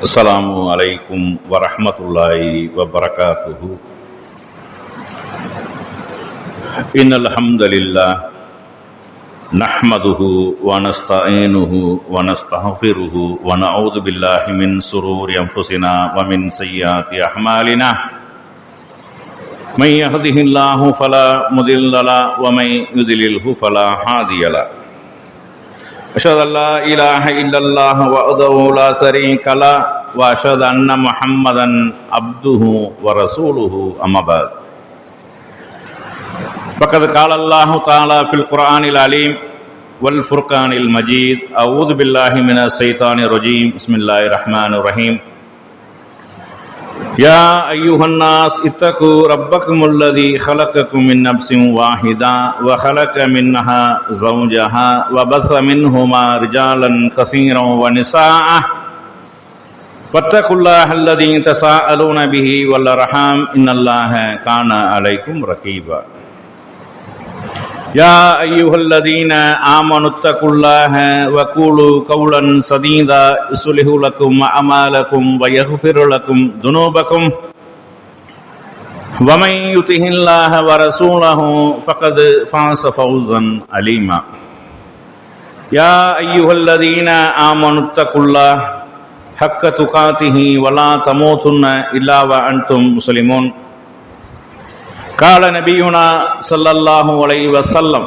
அஸ்ஸலாமு அலைக்கும் வரஹ்மத்துல்லாஹி வபரகாத்துஹு. இன்னல் ஹம்தலில்லாஹ் நஹ்மதுஹு வ நஸ்தஈனுஹு வ நஸ்தக்ஃபிருஹு வ நஊது பில்லாஹி மின் ஷுரூரி அன்ஃபுஸினா வ மின் ஸய்யிஆத்தி அஅமாலினா. மன் யஹ்திஹில்லாஹு ஃபலா முதில்ல லஹு வ மன் யுத்லில்ஹு ஃபலா ஹாதிய லஹு. அஷ்ஹது அல்லா இலாஹ இல்லல்லாஹ் வஹ்தஹு லா ஷரீக லஹு வ அஷ்ஹது அன்ன முஹம்மதன் அப்துஹு வ ரசூலுஹு அம்மா பஅத். ஃபக்கத் கால அல்லாஹு தஆலா ஃபில் குர்ஆனில் அலீம் வல் ஃபுர்கானில் மஜீத். அஊது பில்லாஹி மினஷ் ஷைத்தானிர் ரஜீம். பிஸ்மில்லாஹிர் ரஹ்மானிர் ரஹீம். யா அய்யுஹன் நாஸ் இத்தகு ரப்பக்குமுல்லதீ ஹலகக்கும் மின் நஃப்ஸின் வாஹிதா வ ஹலக மின்ஹா ஸௌஜஹா வ பஸ மின்ஹுமா ரிஜாலன் கஸீரன் வ நிஸாஅ வத்தகுல்லாஹல்லதீ தஸாஅலூன பிஹி வல் அர்ஹாம் இன்னல்லாஹ கான அலைக்கும் ரகீபா. யா அய்யுஹல்லதீன ஆமனு தகுல்லாஹ வ கூலு கௌலன் சதீதா யுஸ்லிஹு லக்கும் அமாலக்கும் வ யக்ஃபிரு லக்கும் துனூபக்கும் வ மன் யுதிஹில்லாஹ வ ரசூலஹு ஃபக்கத் ஃபாஸ ஃபௌஸன் அலீமா. யா அய்யுஹல்லதீன ஆமனு தகுல்லாஹ ஹக்க துகாதிஹி வ லா தமூதுன்ன இல்லா வ அன்தும் முஸ்லிமூன். கால நபியுனா ஸல்லல்லாஹு அலைஹி வஸல்லம்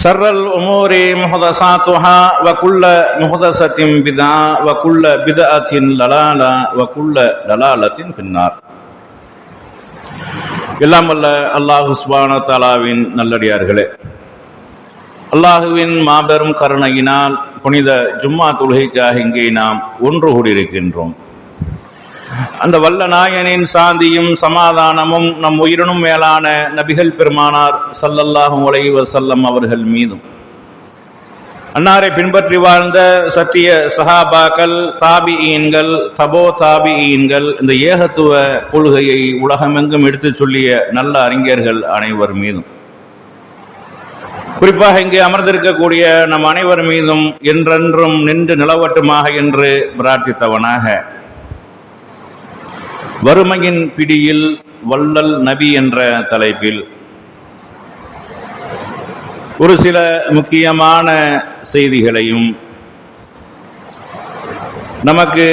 ஷர்ருல் உமூரி முஹ்தஸாத்துஹா வ குல்ல முஹ்தஸத்தின் பித்ஆ வ குல்ல பித்அத்தின் லலாலா வ குல்ல லலாலத்தின் பின்னார். எல்லாம் வல்ல அல்லாஹ் சுப்ஹானஹு வ தஆலாவின் நல்லடியார்களே, அல்லாஹுவின் மாபெரும் கருணையினால் புனித ஜும்மா தொழுகைக்காக இங்கே நாம் ஒன்று கூடியிருக்கின்றோம். அந்த வல்ல நாயனின் சாந்தியும் சமாதானமும் நம் உயிரினும் மேலான நபிகள் பெருமானார் ஸல்லல்லாஹு அலைஹி வஸல்லம் அவர்கள் மீதும், அன்னாரை பின்பற்றி வாழ்ந்த சத்திய சஹாபாக்கள், தாபிஈன்கள், தபோ தாபிஈன்கள், இந்த ஏகத்துவ கொள்கையை உலகமெங்கும் எடுத்துச் சொல்லிய நல்ல அறிஞர்கள் அனைவர் மீதும், குறிப்பாக இங்கே அமர்ந்திருக்கக்கூடிய நம் அனைவர் மீதும் என்றென்றும் நின்று நிலவட்டுமாக என்று பிரார்த்தித்தவனாக, வறுமையின் பிடியில் வள்ளல் நபி என்ற தலைப்பில் ஒரு சில முக்கியமான செய்திகளையும், நமக்கு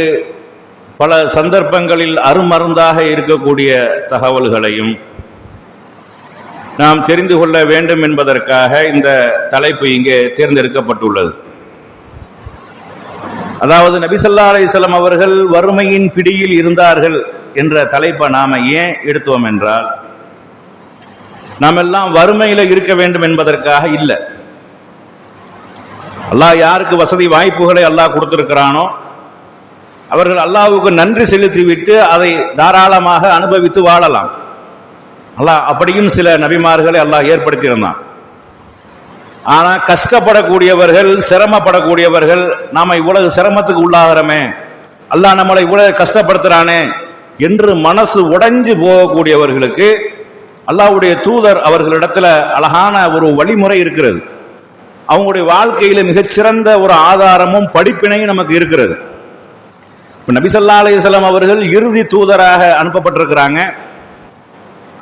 பல சந்தர்ப்பங்களில் அருமருந்தாக இருக்கக்கூடிய தகவல்களையும் நாம் தெரிந்து கொள்ள வேண்டும் என்பதற்காக இந்த தலைப்பு இங்கே தேர்ந்தெடுக்கப்பட்டுள்ளது. அதாவது நபி ஸல்லல்லாஹு அலைஹி வஸல்லம் அவர்கள் வறுமையின் பிடியில் இருந்தார்கள் என்ற தலைப்பை நாம ஏன் எடுத்தோம் என்றால், நாம் எல்லாம் வறுமையில இருக்க வேண்டும் என்பதற்காக இல்லை. அல்லாஹ் யாருக்கு வசதி வாய்ப்புகளை அல்லாஹ் கொடுத்திருக்கிறானோ அவர்கள் அல்லாஹ்வுக்கு நன்றி செலுத்திவிட்டு அதை தாராளமாக அனுபவித்து வாழலாம். அல்லாஹ் அப்படியும் சில நபிமார்களை அல்லாஹ் ஏற்படுத்தியிருந்தான். ஆனா கஷ்டப்படக்கூடியவர்கள், சிரமப்படக்கூடியவர்கள், நாம இவ்வளவு சிரமத்துக்கு உள்ளாகிறோமே, அல்லாஹ் நம்மளை இவ்வளவு கஷ்டப்படுத்துறானே என்று மனசு உடைஞ்சு போகக்கூடியவர்களுக்கு அல்லாஹ்வுடைய தூதர் அவர்களிடத்துல அழகான ஒரு வழிமுறை இருக்கிறது. அவங்களுடைய வாழ்க்கையில மிகச்சிறந்த ஒரு ஆதாரமும் படிப்பினையும் நமக்கு இருக்கிறது. இப்ப நபி ஸல்லல்லாஹு அலைஹி வஸல்லம் அவர்கள் இறுதி தூதராக அனுப்பப்பட்டிருக்கிறாங்க.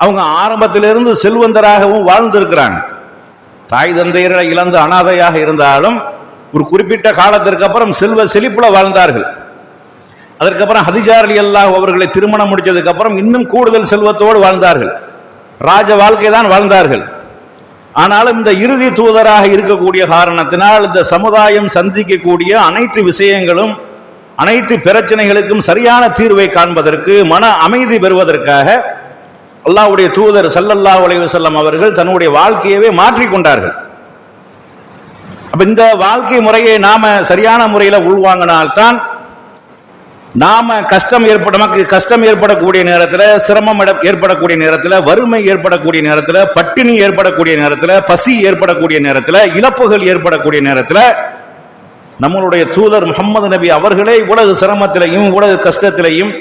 அவங்க ஆரம்பத்திலிருந்து செல்வந்தராகவும் வாழ்ந்திருக்கிறாங்க. தாய் தந்தையரை இழந்து அனாதையாக இருந்தாலும் ஒரு குறிப்பிட்ட காலத்திற்கு அப்புறம் செல்வ செழிப்புல வாழ்ந்தார்கள். அதற்கப்புறம் ஹதீஜா ரலியல்லாஹு அவர்களை திருமணம் முடிச்சதுக்கு அப்புறம் இன்னும் கூடுதல் செல்வத்தோடு வாழ்ந்தார்கள். ராஜ வாழ்க்கை தான் வாழ்ந்தார்கள். ஆனாலும் இந்த இறுதி தூதராக இருக்கக்கூடிய காரணத்தினால் இந்த சமுதாயம் சந்திக்கக்கூடிய அனைத்து விஷயங்களும், அனைத்து பிரச்சனைகளுக்கும் சரியான தீர்வை காண்பதற்கு, மன அமைதி பெறுவதற்காக அல்லாஹ்வுடைய தூதர் ஸல்லல்லாஹு அலைஹி வஸல்லம் அவர்கள் தன்னுடைய வாழ்க்கையவே மாற்றிக்கொண்டார்கள். அப்ப இந்த வாழ்க்கை முறையை நாம சரியான முறையில் உள்வாங்கினால்தான் நாம நமக்கு கஷ்டம் ஏற்படக்கூடிய நேரத்தில், சிரமம் ஏற்படக்கூடிய நேரத்தில், வறுமை ஏற்படக்கூடிய நேரத்தில், பட்டினி ஏற்படக்கூடிய நேரத்தில், பசி ஏற்படக்கூடிய நேரத்தில், இழப்புகள் ஏற்படக்கூடிய நேரத்தில் நம்மளுடைய தூதர் முஹம்மது நபி அவர்களே இவ்வளவு சிரமத்திலையும் இவ்வளவு கஷ்டத்திலையும்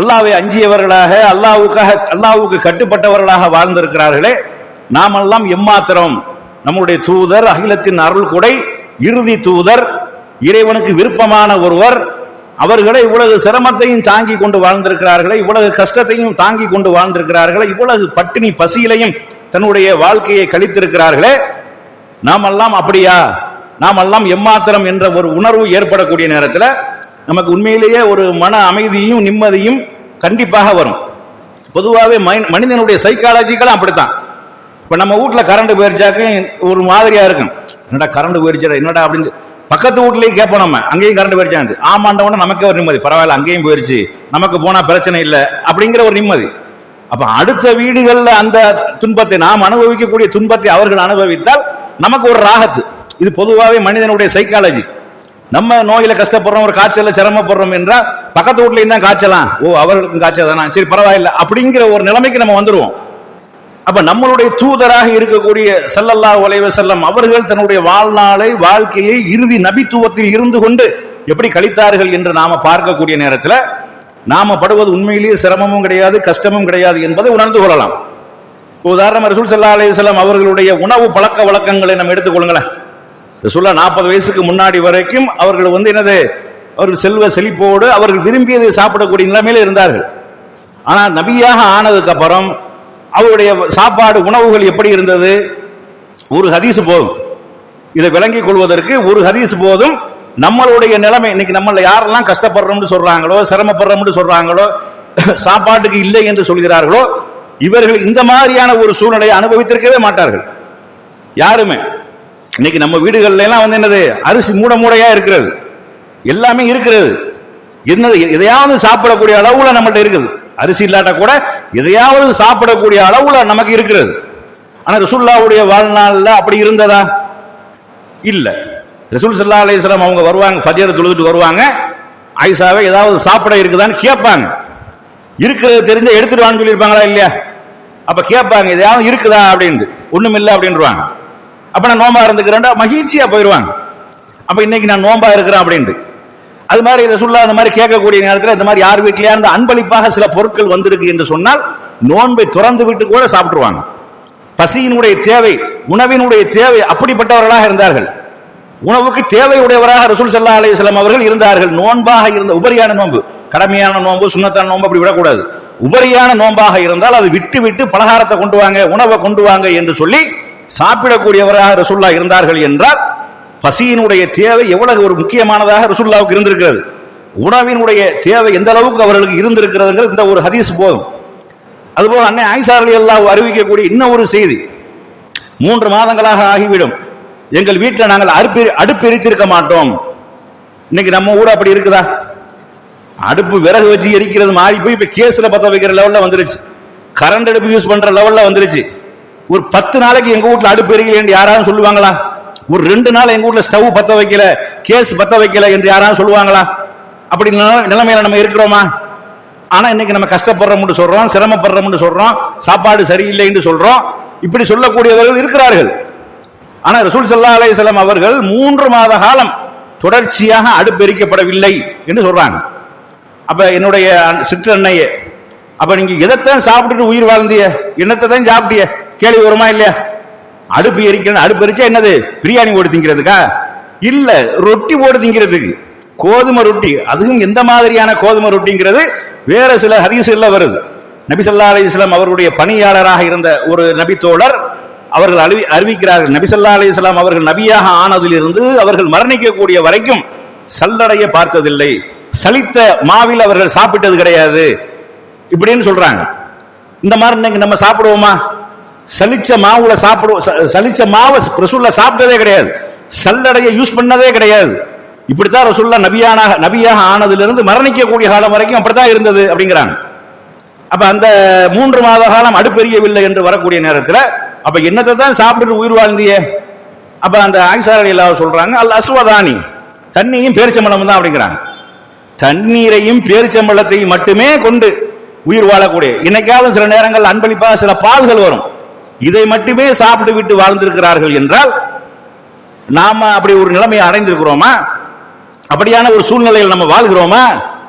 அல்லாஹ்வை அஞ்சியவர்களாக, அல்லாஹ்வுக்கு கட்டுப்பட்டவர்களாக வாழ்ந்திருக்கிறார்களே. நாமெல்லாம் எம்மாத்திரம்? நம்முடைய தூதர், அகிலத்தின் அருள் கொடை, இறுதி தூதர், இறைவனுக்கு விருப்பமான ஒருவர், அவர்களை இவ்வளவு சிரமத்தையும் தாங்கி கொண்டு வாழ்ந்திருக்கிறார்களே, இவ்வளவு கஷ்டத்தையும் தாங்கி கொண்டு வாழ்ந்திருக்கிறார்களே, இவ்வளவு பட்டினி பசியிலையும் தன்னுடைய வாழ்க்கையை கழித்திருக்கிறார்களே, நாமெல்லாம் அப்படியா, நாமெல்லாம் எம்மாத்திரம் என்ற ஒரு உணர்வு ஏற்படக்கூடிய நேரத்தில் நமக்கு உண்மையிலேயே ஒரு மன அமைதியும் நிம்மதியும் கண்டிப்பாக வரும். பொதுவாகவே மனிதனுடைய சைக்காலஜிக்கெல்லாம் அப்படித்தான். இப்ப நம்ம வீட்டுல கரண்ட் போயிருச்சாக்க ஒரு மாதிரியா இருக்கும், என்னடா கரண்ட் போயிருச்சா என்னடா அப்படின்னு பக்கத்து வீட்லயே கேட்போம், நம்ம அங்கேயும் கரண்ட் போயிருச்சாண்டு ஆமாண்டவன நமக்கே ஒரு நிம்மதி, பரவாயில்ல அங்கேயும் போயிருச்சு நமக்கு போனா பிரச்சனை இல்லை அப்படிங்கிற ஒரு நிம்மதி. அப்ப அடுத்த வீடுகள்ல அந்த துன்பத்தை நாம் அனுபவிக்கக்கூடிய துன்பத்தை அவர்கள் அனுபவித்தால் நமக்கு ஒரு ராகத்து. இது பொதுவாகவே மனிதனுடைய சைக்காலஜி. நம்ம நோயில கஷ்டப்படுறோம், ஒரு காய்ச்சல சிரமப்படுறோம் என்றால் பக்கத்து வீட்லயும் தான் காய்ச்சலாம், ஓ அவர்களுக்கும் காய்ச்சல் தானா, சரி பரவாயில்ல அப்படிங்கிற ஒரு நிலைமைக்கு நம்ம வந்துருவோம். அப்ப நம்மளுடைய தூதராக இருக்கக்கூடிய ஸல்லல்லாஹு அலைஹி வஸல்லம் அவர்கள் தன்னுடைய வாழ்நாளை வாழ்க்கையை இறுதி நபித்துவத்தில் இருந்து கொண்டு எப்படி கழித்தார்கள் என்று நாம பார்க்கக்கூடிய நேரத்தில் நாம படுவது உண்மையிலேயே சிரமமும் கிடையாது கஷ்டமும் கிடையாது என்பதை உணர்ந்து கொள்ளலாம். உதாரணம், ரசூல் ஸல்லல்லாஹு அலைஹி வஸல்லம் அவர்களுடைய உணவு பழக்க வழக்கங்களை நம்ம எடுத்துக்கொள்ளுங்களேன். ரசூலுல்லாஹ் 40 வயசுக்கு முன்னாடி வரைக்கும் அவர்கள் என்னது, அவர்கள் செல்வ செழிப்போடு அவர்கள் விரும்பியதை சாப்பிடக்கூடிய நிலைமையில இருந்தார்கள். ஆனா நபியாக ஆனதுக்கு அப்புறம் அவருடைய சாப்பாடு உணவுகள் எப்படி இருந்தது? ஒரு ஹதீஸ் போதும் இதை விளங்கிக் கொள்வதற்கு. ஒரு ஹதீஸ் போதும். நம்மளுடைய நிலைமை இன்னைக்கு நம்மள யாரெல்லாம் கஷ்டப்படுறோம்னு சொல்றாங்களோ, சிரமப்படுறோம்னு சொல்றாங்களோ, சாப்பாட்டுக்கு இல்லை என்று சொல்கிறார்களோ, இவர்கள் இந்த மாதிரியான ஒரு சூழ்நிலையை அனுபவித்திருக்கவே மாட்டார்கள் யாருமே. இன்னைக்கு நம்ம வீடுகள்ல எல்லாம் என்னது, அரிசி மூட மூடையா இருக்கிறது, எல்லாமே இருக்கிறது, என்னது எதையாவது சாப்பிடக்கூடிய அளவுல நம்மள்ட்ட இருக்குது. அரிசி இல்லாட்ட கூட எதையாவது சாப்பிடக்கூடிய அளவுல நமக்கு இருக்கிறது. ஆனா ரசூலுல்லாஹ்வுடைய வாழ்நாள்ல அப்படி இருந்ததா? இல்ல. ரசூல் ஸல்லல்லாஹு அலைஹி வஸல்லம் அவங்க வருவாங்க, ஃபஜ்ர் தொழுதுட்டு வருவாங்க, ஆயிஷாவை ஏதாவது சாப்பிட இருக்குதான்னு கேட்பாங்க. இருக்கிறது தெரிஞ்ச எடுத்துட்டு வான்னு சொல்லியிருப்பாங்களா இல்லையா? அப்ப கேட்பாங்க எதையாவது இருக்குதா அப்படின்னு, ஒண்ணும் இல்லை அப்படின்றாங்க. அப்ப நான் நோம்பா இருந்துக்கிறேன்டா மகிழ்ச்சியா போயிடுவாங்க. அப்ப இன்னைக்கு நான் நோம்பா இருக்கிறேன் அப்படின்ட்டு. அது மாதிரி ரசூலுல்லாஹ் அந்த மாதிரி கேட்கக்கூடிய நேரத்தில் இந்த மாதிரி யார் வீட்டிலேயே அந்த அன்பளிப்பாக சில பொருட்கள் வந்திருக்கு என்று சொன்னால் நோன்பை துறந்து விட்டு கூட சாப்பிட்டுருவாங்க. பசியினுடைய தேவை, உணவினுடைய தேவை அப்படிப்பட்டவர்களாக இருந்தார்கள். உணவுக்கு தேவையுடையவராக ரசூல் ஸல்லல்லாஹு அலைஹி வஸல்லம் அவர்கள் இருந்தார்கள். நோன்பாக இருந்த உபரியான நோன்பு, கடமையான நோன்பு சுன்னத்தான நோன்பு அப்படி விடக்கூடாது. உபரியான நோன்பாக இருந்தால் அது விட்டு விட்டு பலகாரத்தை கொண்டு வாங்க, உணவை கொண்டு வாங்க என்று சொல்லி சாப்பிடக்கூடியவராக ரசூலுல்லாஹ் இருந்தார்கள் என்றால் பசியினுடைய தேவை எவ்வளவு ஒரு முக்கியமானதாக ரசூலுல்லாஹ்வுக்கு இருந்திருக்கிறது, உணவினுடைய தேவை எந்த அளவுக்கு அவர்களுக்கு இருந்திருக்கிறது இந்த ஒரு ஹதீஸ் போதும். அதுபோல அன்னை ஆயிஷா ரலியல்லாஹு அறிவிக்கக்கூடிய இன்னும் ஒரு செய்தி, 3 மாதங்களாக ஆகிவிடும் எங்கள் வீட்டில் நாங்கள் அடுப்பு எரித்திருக்க மாட்டோம். இன்னைக்கு நம்ம ஊர் அப்படி இருக்குதா? அடுப்பு விறகு வச்சு எரிக்கிறது மாறி போய் இப்ப கேஸ்ல பத்த வைக்கிற லெவல்ல வந்துருச்சு, கரண்ட் அடுப்பு யூஸ் பண்ற லெவல்ல வந்துருச்சு. ஒரு 10 நாளைக்கு எங்க வீட்டுல அடுப்பு எரிக்கல யாராவது சொல்லுவாங்களா? ஒரு 2 நாள் எங்க வீட்டுல ஸ்டவ் பத்த வைக்கல, கேஸ் பத்த வைக்கல என்று யாராவது சொல்லுவாங்களா? அப்படி நிலைமையில நம்ம இருக்கிறோமா? ஆனா இன்னைக்கு நம்ம கஷ்டப்படுறோம்னு சொல்றோம், சிரமப்படுறோம்னு சொல்றோம், சாப்பாடு சரியில்லை என்று சொல்றோம், இப்படி சொல்லக்கூடியவர்கள் இருக்கிறார்கள். ஆனா ரசூல் ஸல்லல்லாஹு அலைஹி வஸல்லம் அவர்கள் 3 மாத காலம் தொடர்ச்சியாக அடுப்பு எரிக்கப்படவில்லை என்று சொல்றாங்க. அப்ப என்னுடைய சிற்றன்னையே, அப்ப நீங்க எதைத்தான் சாப்பிட்டுட்டு உயிர் வாழ்ந்திய, என்னத்தை தான் சாப்பிட்டிய கேள்வி வருமா இல்லையா? அடுப்பு எரிக்கணும், அடுப்பு எரிச்சா என்னது, பிரியாணி போட்டு திங்கிறதுக்கா? இல்ல, ரொட்டி போட்டு திங்கிறதுக்கு, கோதுமை ரொட்டி. அதுவும் எந்த மாதிரியான கோதுமை ரொட்டிங்கிறது வேற சில ஹதீஸ்ல வருது. நபி ஸல்லல்லாஹு அலைஹி வஸல்லம் அவருடைய பணியாளராக இருந்த ஒரு நபி தோழர் அவர்கள் அறிவிக்கிறார்கள், நபி ஸல்லல்லாஹு அலைஹி வஸல்லம் அவர்கள் நபியாக ஆனதிலிருந்து அவர்கள் மரணிக்கக்கூடிய வரைக்கும் சல்லடையை பார்த்ததில்லை, சலித்த மாவில் அவர்கள் சாப்பிட்டது கிடையாது இப்படின்னு சொல்றாங்க. இந்த மாதிரி இன்னைக்கு நம்ம சாப்பிடுவோமா? சலிச்ச மாவுல சாப்பிடுவோம், சலிச்ச மாவை ரசூலுல்லாஹ் சாப்பிட்டதே கிடையாது, சல்லடையை யூஸ் பண்ணதே கிடையாது. இப்படித்தான் ரசூலுல்லாஹ் நபியாக ஆனதிலிருந்து மரணிக்கக்கூடிய காலம் வரைக்கும் அப்படித்தான் இருந்தது அப்படிங்கிறாங்க. அப்ப அந்த 3 மாத காலம் அடுப்பெரியவில்லை என்று வரக்கூடிய நேரத்தில் அப்ப என்னத்தை தான் சாப்பிட்டு உயிர் வாழ்ந்தியே? அப்ப அந்த ஆயிஷா ரலியல்லாஹு சொல்றாங்க, அல் அஸ்வதானி, தண்ணியும் பேரிச்சம்பழம் தான் அப்படிங்கிறாங்க. தண்ணீரையும் பேரிச்சம்பழத்தையும் மட்டுமே கொண்டு உயிர் வாழக்கூடிய, இன்னைக்காவது சில நேரங்கள் அன்பளிப்பாக சில பால்கள் வரும், இதை மட்டுமே சாப்பிட்டு விட்டு வாழ்ந்திருக்கிறார்கள் என்றால் நாம அப்படி ஒரு நிலைமையை அடைந்திருக்கிறோமா? அப்படியான ஒரு சூழ்நிலையில் நம்ம வாழ்கிறோமா?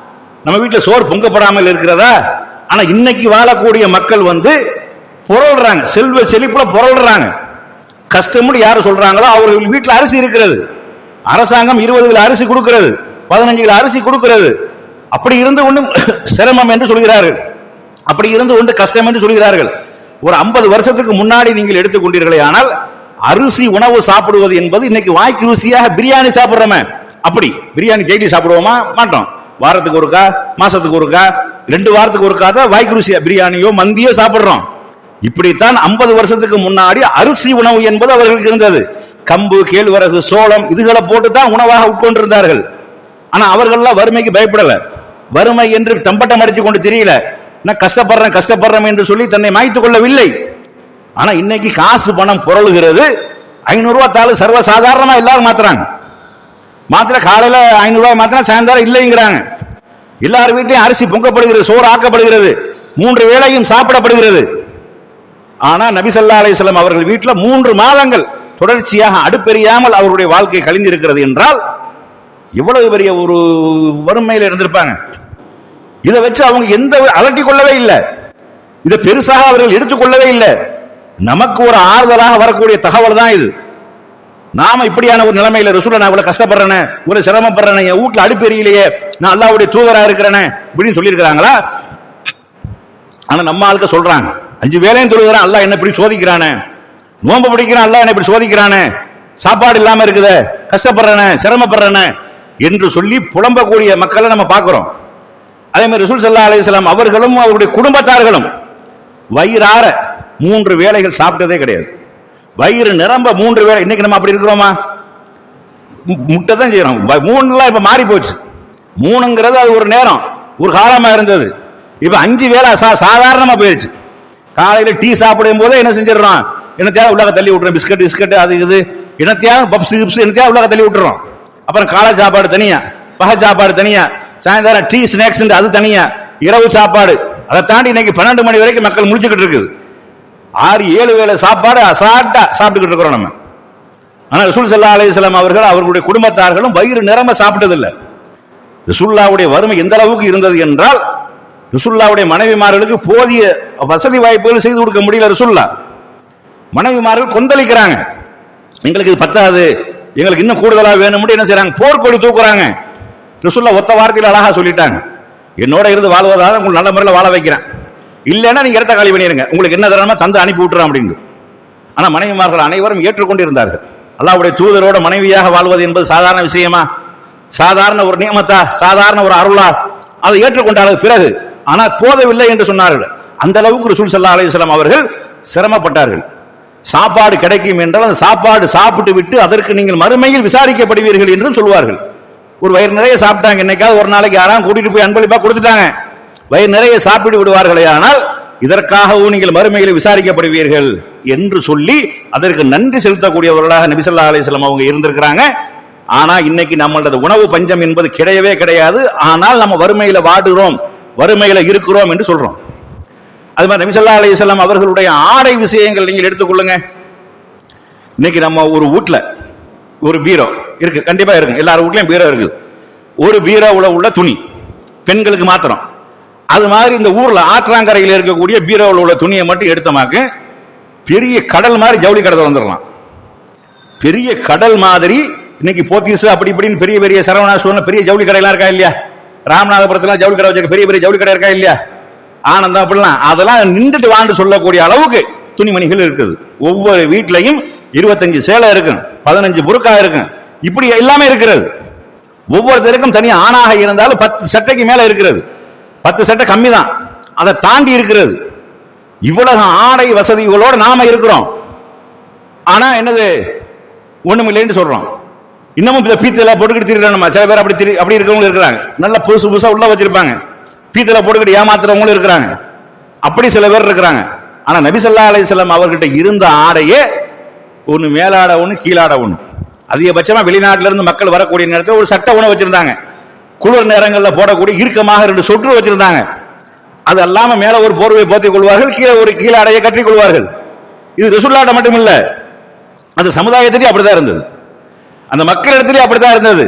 நம்ம வீட்டில் சோறு பொங்கப்படாமல் இருக்கிறதா? ஆனா இன்னைக்கு வாழக்கூடிய மக்கள் புரள்றாங்க, செல்வ செழிப்புல புரள்றாங்க. கஷ்டம்னு யாரு சொல்றாங்களோ அவர்கள் வீட்டில் அரிசி இருக்கிறது, அரசாங்கம் 20 கிலோ அரிசி கொடுக்கிறது, 15 கிலோ அரிசி கொடுக்கிறது. அப்படி இருந்து கொண்டு சிரமம் என்று சொல்கிறார்கள், அப்படி இருந்து கொண்டு கஷ்டம் என்று சொல்கிறார்கள். ஒரு 50 வருஷத்துக்கு முன்னாடி நீங்கள் எடுத்துக்கொண்டீர்களே ஆனால் அரிசி உணவு சாப்பிடுவது என்பது இன்னைக்கு வாய்க்கு ருசியாக பிரியாணி சாப்பிடுறோமே, அப்படி பிரியாணி டெய்லி சாப்பிடுவோமா? மாட்டோம். வாரத்துக்கு ஒருக்கா, மாசத்துக்கு ஒருக்கா, 2 வாரத்துக்கு ஒருக்கா தான் வாய்க்கு ருசியா பிரியாணியோ மந்தியோ சாப்பிடுறோம். இப்படித்தான் 50 வருஷத்துக்கு முன்னாடி அரிசி உணவு என்பது அவர்களுக்கு இருந்தது. கம்பு, கேழ்வரகு, சோளம் இதுகளை போட்டு தான் உணவாக உட்கொண்டிருந்தார்கள். ஆனா அவர்கள்லாம் வறுமைக்கு பயப்படல, வறுமை என்று தம்பட்டம் அடிச்சு கொண்டு தெரியல, நான் கஷ்டப்படுறேன் கஷ்டப்படுறேன் என்று சொல்லி தன்னை மாய்த்துக் கொள்ளவில்லை. ஆனா இன்னைக்கு காசு பணம் புரளுகிறது, 500 ரூபாய் தாள் சர்வசாதாரணமா எல்லாரும் மாத்துறாங்க. மாத்திர காலையில 500 ரூபாய் மாத்திரம் சாயந்தரம் இல்லைங்கிறாங்க. எல்லார் வீட்டையும் அரிசி பொங்கப்படுகிறது, சோறு ஆக்கப்படுகிறது, 3 வேளையும் சாப்பிடப்படுகிறது. ஆனா நபி ஸல்லல்லாஹு அலைஹி வஸல்லம் அவர்கள் வீட்டில் 3 மாதங்கள் தொடர்ச்சியாக அடுப்பெரியாமல் அவருடைய வாழ்க்கை கழிந்திருக்கிறது என்றால் எவ்வளவு பெரிய ஒரு வறுமையில் இருந்திருப்பாங்க. இதை வச்சு அவங்க எந்த அலட்டிக் கொள்ளவே இல்லை, இதை பெருசாக அவர்கள் எடுத்துக்கொள்ளவே இல்லை. நமக்கு ஒரு ஆறுதலாக வரக்கூடிய தகவல் தான் இது. நாம இப்படியான ஒரு நிலைமையில ரசூலுல்லாஹ் நான் இவ்வளவு கஷ்டப்படுறேனே, ஒரு சிரமப்படுறேனே, என் வீட்டுல அடுப்பெரியலையே, நான் அல்லாஹ்வுடைய தூதரா இருக்கிறேனே இப்படின்னு சொல்லியிருக்கிறாங்களா? ஆனா நம்ம ஆளுக்க சொல்றாங்க 5 வேளையும் தொழுகிறேன், அல்லாஹ் என்ன இப்படி சோதிக்கிறானே, நோன்பு பிடிக்கிறான், அல்லாஹ் என்ன இப்படி சோதிக்கிறானே, சாப்பாடு இல்லாம இருக்குது, கஷ்டப்படுறேனே, சிரமப்படுறேனே என்று சொல்லி புலம்பக்கூடிய மக்களை நம்ம பார்க்கிறோம். அதே மாதிரி ரசூல் ஸல்லல்லாஹு அலைஹி வஸல்லம் அவர்களும் அவருடைய குடும்பத்தார்களும் வயிறார 3 வேளைகள் சாப்பிட்டதே கிடையாது. வயிறு நிரம்ப 3 வேளை. இன்னைக்கு நம்ம அப்படி இருக்கிறோமா? முட்டை தான் செய்யறோம். 3 இப்ப மாறி போச்சு. 3ங்கிறது அது ஒரு நேரம், ஒரு காலமா இருந்தது. இப்ப 5 வேளை சாதாரணமா போயிடுச்சு. காலையில டீ சாப்பிடும் போதே என்ன செஞ்சிடறோம், என்னத்தையாவது உள்ளாக தள்ளி விட்டுறோம், பிஸ்கட் அது இது என்னத்தையாவது பப்ஸ் கிப்ஸ் என்னத்தையாவது உள்ளாக தள்ளி விட்டுறோம். அப்புறம் காலை சாப்பாடு தனியா, பகல் சாப்பாடு தனியா, சாயந்தரம் டீ ஸ்நாக்ஸ் அது தனியா, இரவு சாப்பாடு. அதை தாண்டி இன்னைக்கு 12 மணி வரைக்கும் மக்கள் முடிச்சுக்கிட்டு இருக்குது. 6-7 வேளை சாப்பாடு அசால்ட்டா சாப்பிட்டுக்கிட்டு இருக்கிறோம் நம்ம. ஆனா ரசூல் ஸல்லல்லாஹு அலைஹி வஸல்லம் அவர்கள் அவர்களுடைய குடும்பத்தார்களும் வயிறு நிரம்ப சாப்பிட்டதில்லை. ரசூலுல்லாஹ்வுடைய வறுமை எந்த அளவுக்கு இருந்தது என்றால் ரசூலுல்லாஹ்வுடைய மனைவிமார்களுக்கு போதிய வசதி வாய்ப்புகள் செய்து கொடுக்க முடியல. ரசூலுல்லாஹ் மனைவிமார்கள் கொந்தளிக்கிறாங்க, எங்களுக்கு இது பத்தாது, எங்களுக்கு இன்னும் கூடுதலாக வேணும். என்ன செய்யறாங்க, போர்க்கொடி தூக்குறாங்க. ரசூலுல்லாஹ் ஒத்த வார்த்தையில் அழகா சொல்லிட்டாங்க, என்னோட இருந்து வாழ்வதாக உங்களுக்கு நல்ல முறையில் வாழ வைக்கிறேன், இல்லைன்னா நீங்க இடத்த காலி பண்ணிருங்க, உங்களுக்கு என்ன தரணுமோ தந்து அனுப்பி விட்டுறோம் அப்படின்னு. ஆனா மனைவிமார்கள் அனைவரும் ஏற்றுக்கொண்டிருந்தார்கள். அல்லாஹ்வுடைய தூதரோட மனைவியாக வாழ்வது என்பது சாதாரண விஷயமா? சாதாரண ஒரு நியமத்தா? சாதாரண ஒரு அருளா? அதை ஏற்றுக்கொண்டார்கள் பிறகு. ஆனால் போதவில்லை என்று சொன்னார்கள். அந்த அளவுக்கு ரசூல் ஸல்லல்லாஹு அலைஹி வஸல்லம் அவர்கள் சிரமப்பட்டார்கள். சாப்பாடு கிடைக்கும் என்றால் அந்த சாப்பாடு சாப்பிட்டு விட்டு அதற்கு நீங்கள் மறுமையில் விசாரிக்கப்படுவீர்கள் என்றும் சொல்வார்கள். ஒரு வயிறு நிறைய சாப்பிட்டாங்க, என்னைக்காவது ஒரு நாளைக்கு யாராவது கூட்டிட்டு போய் அன்பளிப்பா கொடுத்துட்டாங்க, வயிறு நிறைய சாப்பிட்டு விடுவார்களே, ஆனால் இதற்காகவும் நீங்கள் மறுமையில் விசாரிக்கப்படுவீர்கள் என்று சொல்லி அதற்கு நன்றி செலுத்தக்கூடியவர்களாக நபி ஸல்லல்லாஹு அலைஹி வஸல்லம் அவங்க இருந்திருக்கிறாங்க. ஆனா இன்னைக்கு நம்மளது உணவு பஞ்சம் என்பது கிடையவே கிடையாது. ஆனால் நம்ம வறுமையில வாடுறோம், வறுமையில இருக்கிறோம் என்று சொல்றோம். அது மாதிரி நபி ஸல்லல்லாஹு அலைஹி வஸல்லம் அவர்களுடைய ஆடை விஷயங்கள் நீங்கள் எடுத்துக்கொள்ளுங்க. இன்னைக்கு நம்ம ஒரு வீட்டுல ஒரு பீரோ இருக்கு, கண்டிப்பா இருக்கு, எல்லார் வீட்லயும் பீரோ இருக்குது. ஒரு பீரோவுல உள்ள துணி பெண்களுக்கு மாத்திரம். அது மாதிரி இந்த ஊர்ல ஆற்றாங்கரையில் இருக்கக்கூடிய பீரோவில் உள்ள துணியை மட்டும் எடுத்தமாக்க பெரிய கடல் மாதிரி ஜவுளி கடை வந்துடலாம். பெரிய கடல் மாதிரி இன்னைக்கு போத்தீஸ் அப்படி இப்படின்னு பெரிய பெரிய சரவணா ஸ்டோர்ல பெரிய ஜவுளி கடையெல்லாம் இருக்கா இல்லையா? ராமநாதபுரத்துல ஜவுளி கடை வச்சிருக்க பெரிய பெரிய ஜவுளி கடை இருக்கா இல்லையா? ஆனந்தம் அப்படிலாம் அதெல்லாம் நின்றுட்டு வாழ்ந்து சொல்லக்கூடிய அளவுக்கு துணிமணிகள் இருக்குது. ஒவ்வொரு வீட்லையும் 25 சேலை இருக்கும், 15 புருக்கா இருக்கும், இப்படி எல்லாமே இருக்கிறது. ஒவ்வொருத்தருக்கும் தனியாக ஆணாக இருந்தாலும் 10 சட்டைக்கு மேல இருக்கிறது, 10 சட்டை கம்மி தான், அதை தாண்டி இருக்கிறது. இவ்வளவு ஆடை வசதிகளோடு நாம இருக்கிறோம். ஆனா என்னது ஒண்ணுமில்லைன்னு சொல்றோம். இன்னமும் பீத்தல போட்டுக்கிட்டு திரிக்கிறோம். சில பேர் அப்படி இருக்கவங்க இருக்கிறாங்க, நல்லா புதுசு புதுசா உள்ள வச்சிருப்பாங்க, பீத்தல போட்டுக்கிட்டு ஏமாத்துறவங்களும் இருக்கிறாங்க. அப்படி சில பேர் இருக்கிறாங்க. ஆனா நபி ஸல்லல்லாஹு அலைஹி வஸல்லம் அவர்கிட்ட இருந்த ஆடையே ஒன்னு மேலாட ஒண்ணு கீழாட ஒண்ணு. அதிகபட்சமா வெளிநாட்டில இருந்து மக்கள் வரக்கூடிய நேரத்தில் ஒரு சட்டை உணவு வச்சிருந்தாங்க, குளிர் நேரங்களில் போடக்கூடிய இறுக்கமாக 2 சொற்று வச்சிருந்தாங்க. அது அல்லாம மேல ஒரு போர்வை போத்திக் கொள்வார்கள், கீழே ஒரு கீழாடையை கட்டிக் கொள்வார்கள். இது ரசூலுல்லாஹ்ட்ட மட்டும் இல்ல, அது சமுதாயத்திலே அப்படிதான் இருந்தது, அந்த மக்கள் இடத்திலே அப்படித்தான் இருந்தது.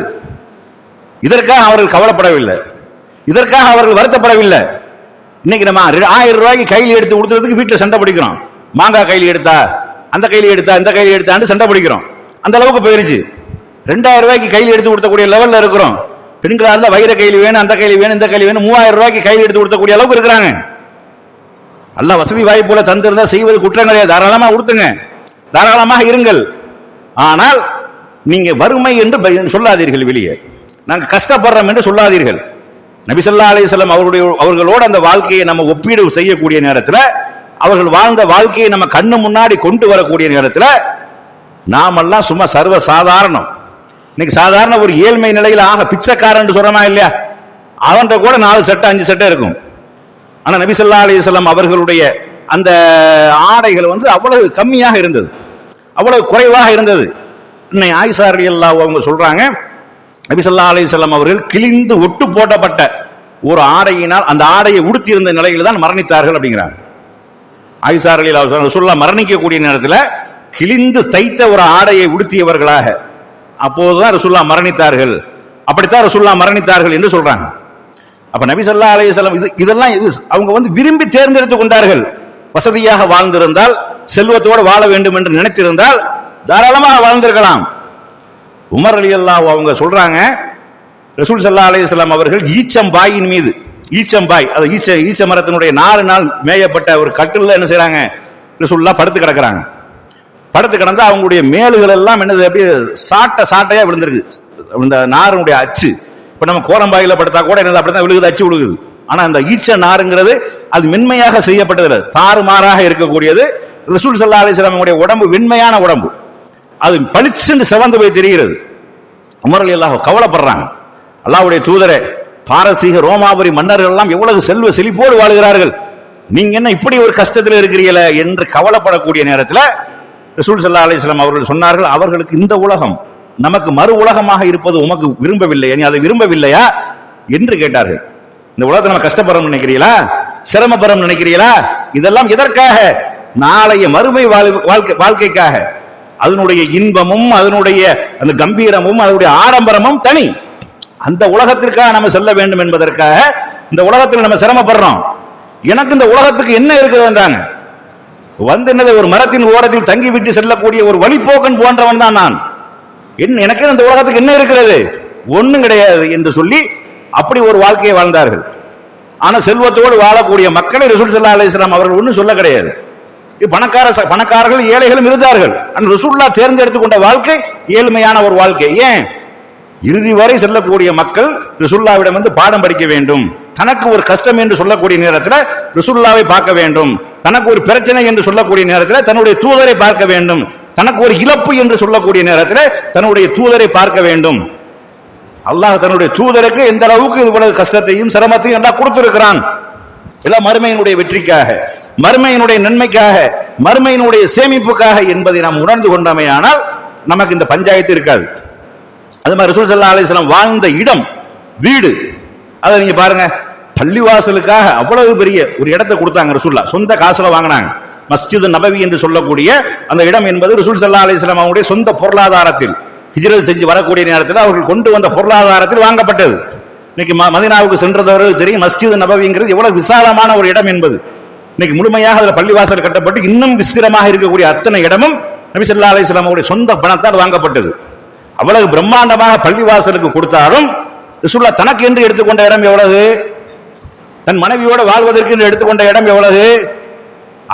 இதற்காக அவர்கள் கவலைப்படவில்லை, இதற்காக அவர்கள் வருத்தப்படவில்லை. இன்னைக்கு நம்ம 1000 ரூபாய்க்கு கையில் எடுத்து கொடுத்ததுக்கு வீட்டில் சண்டை பிடிக்கிறோம். மாங்காய் கையில் எடுத்தா, அந்த கையில் எடுத்தா, இந்த கையில் எடுத்தான்னு சண்டை பிடிக்கிறோம். அந்த அளவுக்கு போயிருச்சு. 2000 ரூபாய்க்கு கையில் எடுத்து கொடுத்தக்கூடிய லெவல்ல இருக்கிறோம். பெண்களா இருந்தா வைர கைலி வேணும், அந்த கைலி வேணும், இந்த கைலி வேணும், 3000 ரூபாய்க்கு கையில் எடுத்து கொடுக்கக்கூடிய அளவுக்கு இருக்கிறாங்க. அல்லாஹ் வசதி வாய்ப்புல தந்திருந்தா செய்வது குற்றம் கிடையாது, தாராளமாக கொடுத்துங்க, தாராளமாக இருங்கள். ஆனால் நீங்க வறுமை என்று சொல்லாதீர்கள், வெளியே நாங்க கஷ்டப்படுறோம் என்று சொல்லாதீர்கள். நபி ஸல்லல்லாஹு அலைஹி வஸல்லம் அவர்களோட அந்த வாழ்க்கையை நம்ம ஒப்பீடு செய்யக்கூடிய நேரத்தில், அவர்கள் வாழ்ந்த வாழ்க்கையை நம்ம கண்ணு முன்னாடி கொண்டு வரக்கூடிய நேரத்தில், நாமெல்லாம் சும்மா சர்வ சாதாரணம். இன்னைக்கு சாதாரண ஒரு ஏழ்மை நிலையில் ஆக பிச்சைக்காரன் சொல்றமா இல்லையா, அவன்கிட்ட கூட 4 சட்டை 5 சட்டை இருக்கும். ஆனா நபி ஸல்லல்லாஹு அலைஹி வஸல்லம் அவர்களுடைய அந்த ஆடைகள் அவ்வளவு கம்மியாக இருந்தது, அவ்வளவு குறைவாக இருந்தது. இன்னை ஆயிஷா ரலியல்லாஹு அவங்க சொல்றாங்க, நபி ஸல்லல்லாஹு அலைஹி வஸல்லம் அவர்கள் கிழிந்து ஒட்டு போட்டப்பட்ட ஒரு ஆடையினால் அந்த ஆடையை உடுத்தி இருந்த நிலையில் தான் மரணித்தார்கள் அப்படிங்கிறாங்க. ஆயிஷா ரலியல்லாஹு ரசூலுல்லாஹ் மரணிக்கக்கூடிய நேரத்தில் கிழிந்து தைத்த ஒரு ஆடையை உடுத்தியவர்களாக அப்போதுதான் ரசூலுல்லாஹ் மரணித்தார்கள். அப்படித்தான் ரசூலுல்லாஹ் மரணித்தார்கள் என்று சொல்றாங்க. அப்ப நபி ஸல்லல்லாஹு அலைஹி வஸல்லம் இதெல்லாம் அவங்க விரும்பி தேர்ந்தெடுத்துக் கொண்டார்கள். வசதியாக வாழ்ந்திருந்தால், செல்வத்தோடு வாழ வேண்டும் என்று நினைத்திருந்தால் தாராளமாக வாழ்ந்திருக்கலாம். உமர் ரலியல்லாஹு அவங்க சொல்றாங்க, ரசூல் ஸல்லல்லாஹு அலைஹி வஸல்லம் அவர்கள் ஈச்சம்பாயின் மீது, ஈச்சம்பாய் அது ஈச்ச மரத்தினுடைய 4 நாள் மேயப்பட்ட ஒரு கட்டில்ல என்ன செய்யறாங்க, ரசூலுல்லாஹ் படுத்து கிடக்குறாங்க. படுத்து கிடந்தா அவங்களுடைய மேலுகள் எல்லாம் என்னது, அப்படியே சாட்டையா விழுந்திருக்கு, இந்த நாருடைய அச்சு. இப்ப நம்ம கோரம்பாயில படுத்தா கூட என்னது அப்படிதான் விழுகுது, அச்சு விழுகுது. ஆனா அந்த ஈச்ச நாருங்கிறது அது மென்மையாக செய்யப்பட்டது, தாறுமாறாக இருக்கக்கூடியது. ரசூல் ஸல்லல்லாஹு அலைஹி வஸல்லம் உடம்பு வெண்மையான உடம்பு, அது பளிச்சுன்னு சிவந்து போய் தெரிகிறது. உமர் ரலியல்லாஹு கவலைப்படுறாங்க, அல்லாஹ்வுடைய தூதரே, பாரசீக ரோமாபுரி மன்னர்கள் எல்லாம் எவ்வளவு செல்வ செழிப்போடு வாழுகிறார்கள், நீங்க என்ன இப்படி ஒரு கஷ்டத்தில் இருக்கிறீங்கள என்று கவலைப்படக்கூடிய நேரத்தில் ரசூல் ஸல்லல்லாஹு அலைஹி வஸல்லம் அவர்கள் சொன்னார்கள், அவர்களுக்கு இந்த உலகம் நமக்கு மறு உலகமாக இருப்பது உமக்கு விரும்பவில்லையா, நீ அதை விரும்பவில்லையா என்று கேட்டார்கள். இந்த உலகத்தை நம்ம கஷ்டப்படுறோம் நினைக்கிறீங்களா, சிரமப்படுறோம் நினைக்கிறீங்களா, இதெல்லாம் எதற்காக, நாளைய மறுமை வாழ்க்கைக்காக. அதனுடைய இன்பமும் அதனுடைய அந்த கம்பீரமும் அதனுடைய ஆடம்பரமும் தனி. அந்த உலகத்திற்காக நம்ம செல்ல வேண்டும் என்பதற்காக இந்த உலகத்தில் நம்ம சிரமப்படுறோம். எனக்கு இந்த உலகத்துக்கு என்ன இருக்குது என்றாங்க. என்னது, ஒரு மரத்தின் ஓரத்தில் தங்கி விட்டு செல்லக்கூடிய ஒரு வழிபோக்கன் போன்றவன் தான் நான். எனக்கு இந்த உலகத்துக்கு என்ன இருக்கிறது, ஒண்ணும் கிடையாது என்று சொல்லி அப்படி ஒரு வாழ்க்கையை வாழ்ந்தார்கள். ஆனா செல்வத்தோடு வாழக்கூடிய மக்களை ரசூல் ஸல்லல்லாஹு அலைஹி வஸல்லம் அவர்கள் ஒன்றும் சொல்ல கிடையாது. பணக்காரர்கள் ஏழைகளும் இருந்தார்கள். அந்த ரசூலுல்லாஹ் தேர்ந்தெடுத்துக் கொண்ட வாழ்க்கை ஏழ்மையான ஒரு வாழ்க்கை. ஏன், இறுதி வரை செல்லக்கூடிய மக்கள் ரசூலுல்லாஹ்விடம் பாடம் படிக்க வேண்டும். தனக்கு ஒரு கஷ்டம் என்று சொல்லக்கூடிய நேரத்தில் ரசூலுல்லாஹ்வை பார்க்க வேண்டும். தனக்கு ஒரு பிரச்சனை என்று சொல்லக்கூடிய நேரத்தில் தன்னுடைய தூதரை பார்க்க வேண்டும். தனக்கு ஒரு இழப்பு என்று சொல்லக்கூடிய நேரத்தில் தன்னுடைய தூதரை பார்க்க வேண்டும். அல்லாஹ் தன்னுடைய தூதருக்கு எந்த அளவுக்கு இவ்வளவு கஷ்டத்தையும் சிரமத்தையும் எல்லாம் கொடுத்திருக்கிறான், எல்லாம் மறுமையினுடைய வெற்றிக்காக, மறுமையினுடைய நன்மைக்காக, மறுமையினுடைய சேமிப்புக்காக என்பதை நாம் உணர்ந்து கொண்டோமேயானால் நமக்கு இந்த பஞ்சாயத்து இருக்காது. அது மாதிரி ரசூல் ஸல்லல்லாஹு அலைஹி வஸல்லம் வாழ்ந்த இடம், வீடு, அதை நீங்க பாருங்க, பள்ளிவாசலுக்காக அவ்வளவு பெரிய ஒரு இடத்தை கொடுத்தாங்க ரசூலுல்லாஹ், சொந்த காசுல வாங்கினாங்க. மஸ்ஜித் நபவி என்று சொல்லக்கூடிய அந்த இடம் என்பது ரசூல் ஸல்லல்லாஹு அலைஹி வஸல்லம் அவருடைய சொந்த பொருளாதாரத்தில் ஹிஜ்ரத் செஞ்சு வரக்கூடிய நேரத்தில் அவர்கள் கொண்டு வந்த பொருளாதாரத்தில் வாங்கப்பட்டது. இன்னைக்கு மதீனாவுக்கு சென்றவர்கள் தெரியும் மஸ்ஜித் நபவிங்கிறது எவ்வளவு விசாலமான ஒரு இடம் என்பது. இன்னைக்கு முழுமையாக அதில் பள்ளிவாசல் கட்டப்பட்டு இன்னும் விஸ்திரமாக இருக்கக்கூடிய அத்தனை இடமும் நபி ஸல்லல்லாஹு அலைஹி வஸல்லம் அவருடைய சொந்த பணத்தால் வாங்கப்பட்டது. அவ்வளவு பிரம்மாண்டமாக பள்ளிவாசலுக்கு கொடுத்தாலும் ரசூலுல்லாஹ் தனக்கு என்று எடுத்துக்கொண்ட இடம் எவ்வளவு, தன் மனைவியோட வாழ்வதற்கு என்று எடுத்துக்கொண்ட இடம் எவ்வளவு,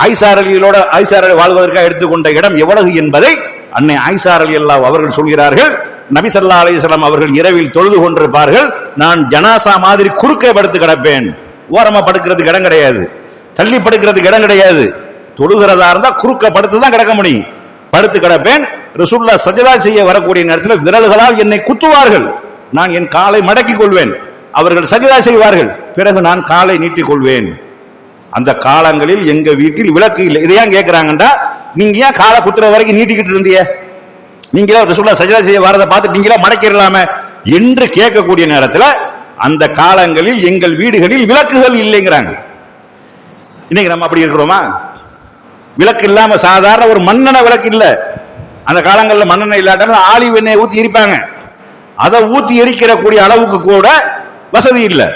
ஆயிஷா ரலியல்லாஹு வாழ்வதற்காக எடுத்துக்கொண்ட இடம் எவ்வளவு என்பதை அன்னை ஆயிஷா ரலியல்லாஹு அவர்கள் சொல்கிறார்கள். நபி ஸல்லல்லாஹு அலைஹி வஸல்லம் அவர்கள் இரவில் தொழுது கொண்டிருப்பார்கள், நான் ஜனாசா மாதிரி குறுக்கே படுத்து கிடப்பேன். ஓரமா படுக்கிறதுக்கு இடம் கிடையாது, தள்ளி படுக்கிறதுக்கு இடம் கிடையாது. தொழுகிறதா இருந்தா குறுக்க படுத்து தான் கிடக்க முடியும். படுத்து கிடப்பேன். ரசூலுல்லாஹ் சஜதா செய்ய வரக்கூடிய நேரத்தில் விரல்களால் என்னை குத்துவார்கள், நான் என் காலை மடக்கிக் கொள்வேன். அவர்கள் சஜதா செய்வார்கள், பிறகு நான் காலை நீட்டிக் கொள்வேன். அந்த காலங்களில் எங்க வீட்டில் விளக்கு இல்லை. இதை ஏன் கேட்கிறாங்கன்றா, நீங்க ஏன் காலை குத்துற வரைக்கும் நீட்டிக்கிட்டு இருந்தீங்க, நீங்களா ரசூலுல்லாஹ் சஜதா செய்ய வரதை பார்த்து நீங்களா மடக்கிடலாமே என்று கேட்கக்கூடிய நேரத்தில் அந்த காலங்களில் எங்கள் வீடுகளில் விளக்குகள் இல்லைங்கிறாங்க. இன்னைக்கு நம்ம அப்படி இருக்கிறோமா? விளக்கு இல்லாம சாதாரண ஒரு மண்ணெண்ண விளக்கு இல்ல. அந்த காலங்களில் மண்ணெண்ணெய் இல்லாட்டாலும் ஆலிவ் எண்ணெயை ஊத்தி எரிப்பாங்க. அதை ஊத்தி எரிக்கிற கூடிய அளவுக்கு கூட வசதி இல்லை,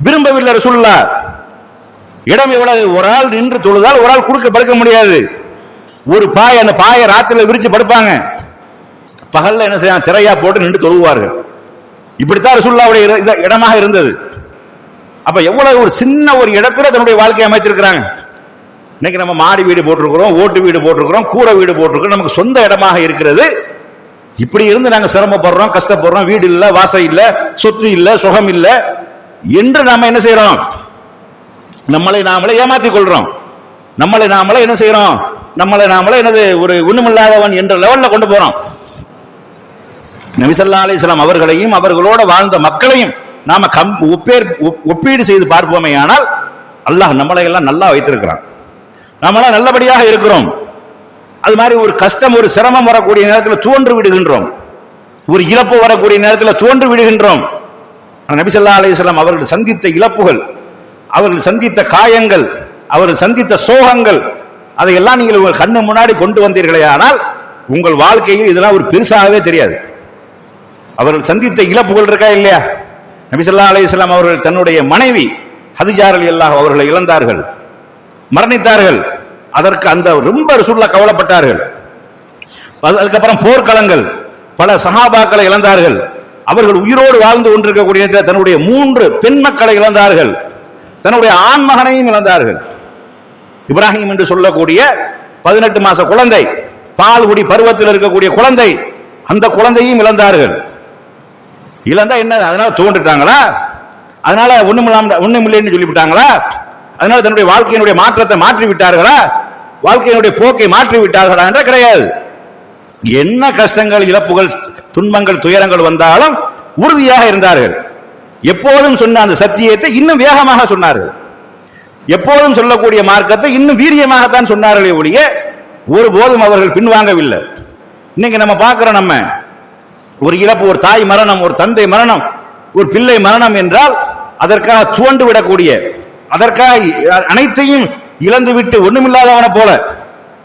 விரும்பவில்லை ரசூலுல்லாஹ். இடம் எவ்வளவு, ஒரு ஆள் நின்று தொழுதால் ஒரு ஆள் குறுக்க படுக்க முடியாது. ஒரு பாய், அந்த பாயை ராத்திரில விரிச்சு படுப்பாங்க, பகல்ல என்ன செய்ய திரையா போட்டு நின்று தொழுவார்கள். இப்படித்தான் ரசூலுல்லாஹ்வுடைய இடமாக இருந்தது. அப்ப எவ்வளவு ஒரு சின்ன ஒரு இடத்துல தன்னுடைய வாழ்க்கையை அமைத்திருக்கிறாங்க. இன்னைக்கு நம்ம மாடி வீடு போட்டிருக்கிறோம், ஓட்டு வீடு போட்டிருக்கிறோம், கூரை வீடு போட்டிருக்கிறோம், நமக்கு சொந்த இடமாக இருக்கிறது. இப்படி இருந்து நாங்க சிரமப்படுறோம், கஷ்டப்படுறோம், வீடு இல்ல, வாசல் இல்ல, சொத்து இல்ல, சுகம் இல்ல என்று நாம என்ன செய்யறோம்? நம்மளை நாமளே ஏமாற்றிக் கொள்றோம். நம்மளை நாமளே என்ன செய்யறோம்? நம்மளை நாமளே என்னது ஒரு ஒண்ணுமில்லாதவன் என்ற லெவல்ல கொண்டு போறோம். நபி ஸல்லல்லாஹு அலைஹி வஸல்லம் அவர்களையும் அவர்களோட வாழ்ந்த மக்களையும் நாம ஒப்பீடு செய்து பார்ப்போமே ஆனால் அல்லாஹ் நம்மளை எல்லாம் நல்லா வைத்திருக்கிறான். நாமெல்லாம் நல்லபடியாக இருக்கிறோம். அது மாதிரி ஒரு கஷ்டம், ஒரு சிரமம் வரக்கூடிய நேரத்தில் தோன்று விடுகின்றோம். ஒரு இழப்பு வரக்கூடிய நேரத்தில் தோன்று விடுகின்றோம். நபி ஸல்லல்லாஹு அலைஹி வஸல்லம் அவர்கள் சந்தித்த இழப்புகள், அவர்கள் சந்தித்த காயங்கள், அவர்கள் சந்தித்த சோகங்கள், அதையெல்லாம் நீங்கள் உங்கள் கண்ணு முன்னாடி கொண்டு வந்தீர்களே ஆனால் உங்கள் வாழ்க்கையில் இதெல்லாம் ஒரு பெருசாகவே தெரியாது. அவர்கள் சந்தித்த இழப்புகள் இருக்கா இல்லையா? நபி ஸல்லல்லாஹு அலைஹி வஸல்லம் அவர்கள் தன்னுடைய மனைவி ஹதிஜா ரலியல்லாஹு அவர்களை இழந்தார்கள், மரணித்தார்கள். அதற்கு அந்த ரொம்ப ரசூலுல்லாஹ் கவலைப்பட்டார்கள். அதுக்கப்புறம் போர்க்களங்கள், பல சஹாபாக்களை இழந்தார்கள். அவர்கள் உயிரோடு வாழ்ந்து கொண்டிருக்கக்கூடிய தன்னுடைய 3 பெண் மக்களை இழந்தார்கள், தன்னுடைய ஆண் மகனையும் இழந்தார்கள். இப்ராஹிம் என்று சொல்லக்கூடிய 18 மாச குழந்தை, பால்குடி பருவத்தில் இருக்கக்கூடிய குழந்தை, அந்த குழந்தையும் இழந்தார்கள். இழந்தா என்ன? அதனால தோன்றுட்டாங்களா? அதனால ஒண்ணுமில்லைன்னு சொல்லிவிட்டாங்களா? அதனால தன்னுடைய வாழ்க்கையினுடைய மாற்றத்தை மாற்றி விட்டார்களா? வாழ்க்கையினுடைய போக்கை மாற்றி விட்டார்களா என்ற கிடையாது. என்ன கஷ்டங்கள், இழப்புகள், துன்பங்கள், துயரங்கள் வந்தாலும் உறுதியாக இருந்தார்கள். எப்போதும் சொன்ன அந்த சத்தியத்தை இன்னும் வேகமாக சொன்னார்கள். எப்போதும் சொல்லக்கூடிய மார்க்கத்தை இன்னும் வீரியமாகத்தான் சொன்னார்களே ஒழிய ஒருபோதும் அவர்கள் பின்வாங்கவில்லை. இன்னைக்கு நம்ம பார்க்கிறோம், நம்ம ஒரு இழப்பு, ஒரு தாய் மரணம், ஒரு தந்தை மரணம், ஒரு பிள்ளை மரணம் என்றால் அதற்காக துவண்டு விடக்கூடிய, அதற்காக அனைத்தையும் இழந்துவிட்டு ஒண்ணுமில்லாதவன போல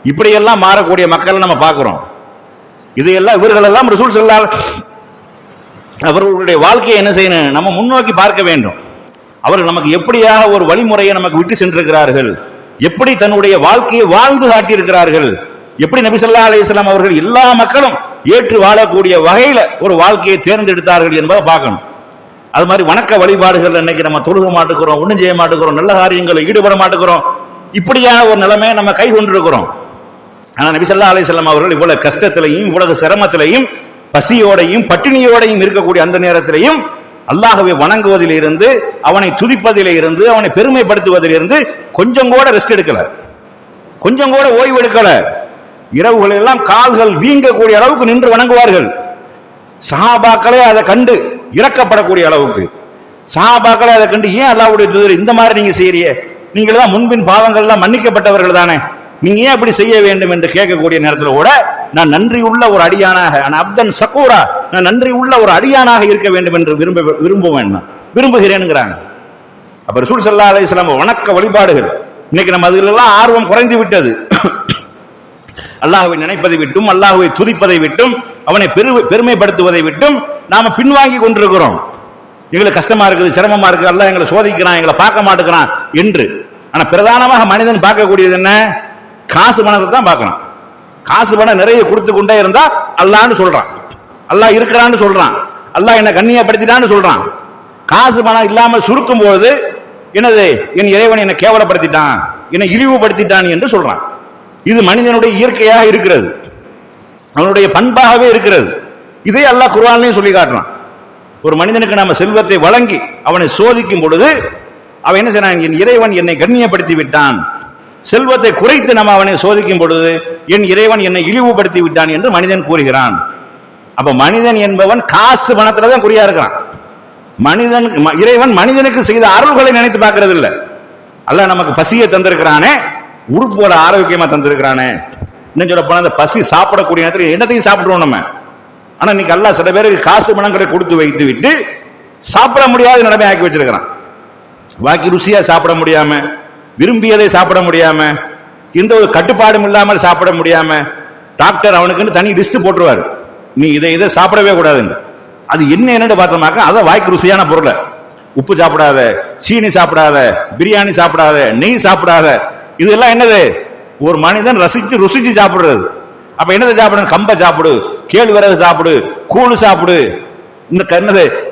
இப்படியெல்லாம் மாறக்கூடிய மக்களை நம்ம பார்க்கிறோம். இதையெல்லாம் இவர்களெல்லாம் ரசூல் ஸல்லல்லாஹு அவர்களுடைய வாழ்க்கையை என்ன செய்யணும்? நம்ம முன்னோக்கி பார்க்க வேண்டும். அவர்கள் நமக்கு எப்படியாக ஒரு வழிமுறையை நமக்கு விட்டு சென்றிருக்கிறார்கள், எப்படி தன்னுடைய வாழ்க்கையை வாழ்ந்து காட்டியிருக்கிறார்கள், எப்படி நபி ஸல்லல்லாஹு அலைஹி வஸல்லம் அவர்கள் எல்லா மக்களும் ஏற்று வாழக்கூடிய வகையில ஒரு வாழ்க்கையை தேர்ந்தெடுத்தார்கள் என்பதை பார்க்கணும். அது மாதிரி வணக்க வழிபாடுகள் இன்னைக்கு நம்ம தொழுக மாட்டுக்கிறோம், ஒன்றும் செய்ய மாட்டுக்கிறோம், நல்ல காரியங்களில் ஈடுபட மாட்டுக்கிறோம். இப்படியான ஒரு நிலைமையை நம்ம கை கொண்டிருக்கிறோம். ஆனா நபி ஸல்லல்லாஹு அலைஹி வஸல்லம் அவர்கள் இவ்வளவு கஷ்டத்திலையும் இவ்வளவு சிரமத்திலையும் பசியோடையும் பட்டினியோடையும் இருக்கக்கூடிய அந்த நேரத்திலையும் அல்லாஹ்வை வணங்குவதில் இருந்து, அவனை துதிப்பதிலே இருந்து, அவனை பெருமைப்படுத்துவதிலிருந்து கொஞ்சம் கூட ரெஸ்ட் எடுக்கல, கொஞ்சம் கூட ஓய்வு எடுக்கல. இரவுகள் எல்லாம் கால்கள் வீங்கக்கூடிய அளவுக்கு நின்று வணங்குவார்கள். சஹாபாக்களே அதை கண்டு இறக்கப்படக்கூடிய அளவுக்கு, சஹாபாக்களே அதை கண்டு ஏன் அல்லாஹ்வுடைய தூதர் இந்த மாதிரி நீங்க செய்யறிய, நீங்கள் தான் முன்பின் பாவங்கள் எல்லாம் மன்னிக்கப்பட்டவர்கள் தானே, நீங்க ஏன் அப்படி செய்ய வேண்டும் என்று கேட்கக்கூடிய நேரத்தில் கூட நான் நன்றி உள்ள ஒரு அடியானாக, அப்தன் சக்கூரா, நான் நன்றி உள்ள ஒரு அடியானாக இருக்க வேண்டும் என்று விரும்புகிறேன்ங்கிறாங்க. அப்ப ரசூல் ஸல்லல்லாஹு அலைஹி வஸல்லம் வணக்க வழிபாடுகள் இன்னைக்கு நம்ம அதிலெல்லாம் ஆர்வம் குறைந்து விட்டது. அல்லாஹ்வை நினைப்பதை விட்டும், அல்லாஹ்வை துதிப்பதை விட்டும், அவனை பெருமைப்படுத்துவதை விட்டும் நாம பின்வாங்கி கொண்டிருக்கிறோம். எங்களுக்கு கஷ்டமா இருக்குது, சிரமமா இருக்கு, அல்லாஹ் எங்களை சோதிக்கிறான், எங்களை பார்க்க மாட்டேங்கிறான் என்று. ஆனா பிரதானமாக மனிதன் பார்க்கக்கூடியது என்ன? காசு பணத்தை தான் பார்க்கணும். காசு பணம் நிறைய கொடுத்து கொண்டே இருந்தா அல்லாஹ்னு சொல்றான், அல்லாஹ் இருக்கிறான்னு சொல்றான், அல்லாஹ் என்ன கண்ணியப்படுத்திட்டான்னு சொல்றான். காசு பணம் இல்லாமல் சுருக்கும் போது என்னது? என் இறைவன் என்னை கேவலப்படுத்திட்டான், என்னை இழிவுபடுத்திட்டான் என்று சொல்றான். இது மனிதனுடைய இயற்கையாக இருக்கிறது, அவனுடைய பண்பாகவே இருக்கிறது. இதை அல்லாஹ் குர்ஆன்லயும் சொல்லி காட்டுறான். ஒரு மனிதனுக்கு நாம செல்வத்தை வழங்கி அவனை சோதிக்கும் பொழுது அவன் என்ன செய்யறான்? என் இறைவன் என்னை கண்ணியப்படுத்தி விட்டான். செல்வத்தை குறைத்து நம்ம அவனை சோதிக்கும் பொழுது என் இறைவன் என்னை இழிவுபடுத்தி விட்டான் என்று மனிதன் கூறுகிறான். அப்ப மனிதன் என்பவன் காசு பணத்துல தான் குறியா இருக்கிறான். மனிதன், இறைவன் மனிதனுக்கு செய்த அருள்களை நினைத்து பார்க்கறது இல்லை. அல்லாஹ் நமக்கு பசியை தந்திருக்கிறானே, உறுப்போட ஆரோக்கியமா தந்திருக்கிறானே. இன்னும் சொல்ல போனா அந்த பசி சாப்பிடக்கூடிய நேரத்தில் என்னத்தையும் சாப்பிடுவோம் நம்ம. ஆனா இன்னைக்கு அல்லாஹ் சில பேருக்கு காசு பணங்களை கொடுத்து வைத்து விட்டு சாப்பிட முடியாத நிலைமை ஆக்கி வச்சிருக்கிறான். பாக்கி ருசியா சாப்பிட முடியாம, விரும்பியதை சாப்பிட முடியாம, எந்த ஒரு கட்டுப்பாடும் இல்லாமல் சாப்பிட முடியாம, டாக்டர் அவனுக்குன்னு தனி லிஸ்ட் போட்டுருவாரு, நீ இதை சாப்பிடவே கூடாதுன்னு. அது என்னன்னு பார்த்தோம்னாக்கா அதை வாய்க்கு ருசியான பொருளை, உப்பு சாப்பிடாத, சீனி சாப்பிடாத, பிரியாணி சாப்பிடாத, நெய் சாப்பிடாத, இதெல்லாம் என்னது? ஒரு மனிதன் ரசிச்சு ருசிச்சு சாப்பிடுறது. அப்ப என்னதை சாப்பிடணும்? கம்பை சாப்பிடு, கேழ்வரகு சாப்பிடு, கூழ் சாப்பிடு, இந்த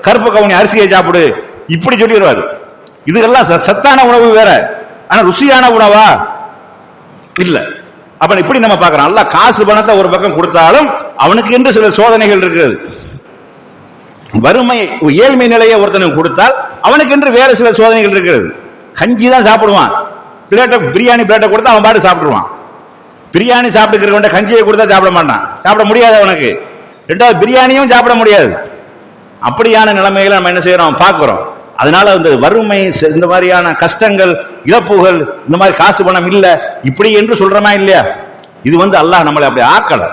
கருப்பு கவுனி அரிசியை சாப்பிடு இப்படி சொல்லிடுவாரு. இதுக்கெல்லாம் சத்தான உணவு வேற, ஆனா ருசியான உணவா இல்ல. அப்ப இப்படி நம்ம பார்க்கிறோம். அல்லாஹ் காசு பணத்தை ஒரு பக்கம் கொடுத்தாலும் அவனுக்கு என்று சில சோதனைகள் இருக்கிறது. வறுமை ஏழ்மை நிலையை ஒருத்தனுக்கு கொடுத்தால் அவனுக்கு என்று வேற சில சோதனைகள் இருக்கிறது. கஞ்சி தான் சாப்பிடுவான், பிரியாணி பிளேட்டை கொடுத்தா அவன் பாட்டு சாப்பிடுவான். பிரியாணி சாப்பிட்டுக்கிறவன் கஞ்சியை கொடுத்தா சாப்பிட மாட்டான், சாப்பிட முடியாது அவனுக்கு. ரெண்டாவது பிரியாணியும் சாப்பிட முடியாது. அப்படியான நிலைமையில நம்ம என்ன செய்யறோம் பார்க்கிறோம். அதனால இந்த வறுமை, இந்த மாதிரியான கஷ்டங்கள், இழப்புகள், இந்த மாதிரி காசு பணம் இல்ல இப்படி என்று சொல்றமா இல்லையா? இது அல்லாஹ் நம்மளை அப்படி ஆக்கல.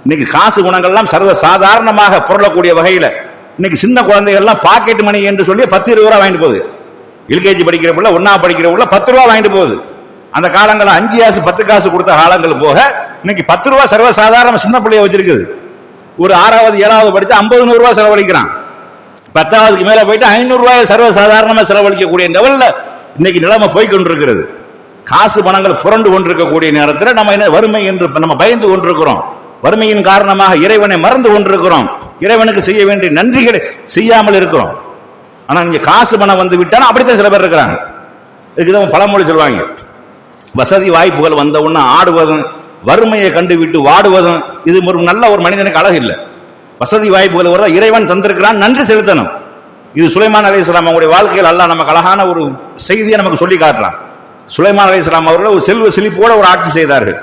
இன்னைக்கு காசு குணங்கள்லாம் சர்வ சாதாரணமாக புரளக்கூடிய வகையில இன்னைக்கு சின்ன குழந்தைகள் எல்லாம் பாக்கெட் மணி என்று சொல்லி 10-20 ரூபா வாங்கிட்டு போகுது. எல்கேஜி படிக்கிற புள்ள, 1ஆவது படிக்கிற புள்ள 10 ரூபா வாங்கிட்டு போகுது. அந்த காலங்கள் 5 காசு 10 காசு கொடுத்த காலங்கள் போக இன்னைக்கு 10 ரூபா சர்வ சாதாரண சின்ன பிள்ளைய வச்சிருக்குது. ஒரு 6வது 7வது படிச்சா 50-100 ரூபாய் செலவழிக்கிறான். 10ஆவதுக்கு மேல போயிட்டு 500 ரூபாய் சர்வ சாதாரணமா செலவழிக்கக்கூடிய லெவல்ல இன்னைக்கு நிலைமை போய்கொண்டிருக்கிறது. காசு பணங்கள் புரண்டு கொண்டிருக்கக்கூடிய நேரத்தில் நம்ம என்ன வறுமை என்று நம்ம பயந்து கொண்டிருக்கிறோம். வறுமையின் காரணமாக இறைவனை மறந்து கொண்டிருக்கிறோம். இறைவனுக்கு செய்ய வேண்டிய நன்றிகளை செய்யாமல் இருக்கிறோம். ஆனா நீங்க காசு பணம் வந்து விட்டாலும் அப்படித்தான் சில பேர் இருக்கிறாங்க. இதுக்கு பழமொழி சொல்லுவாங்க, வசதி வாய்ப்புகள் வந்த உடனே ஆடுவதும் வறுமையை கண்டுவிட்டு வாடுவதும் இது ஒரு நல்ல ஒரு மனிதனுக்கு அழகு இல்லை. வசதி வாய்ப்புகள் வர இறைவன் தந்திருக்கிறான், நன்றி செலுத்தணும். இது சுலைமான் அலைஹிஸ்ஸலாம் அவருடைய வாழ்க்கையில் அல்லாஹ் நமக்கு அழகான ஒரு செய்தியை நமக்கு சொல்லி காட்டுறான். சுலைமான் அலைஹிஸ்ஸலாம் அவர்கள் ஒரு செல்வ செழிப்போட ஒரு ஆட்சி செய்தார்கள்.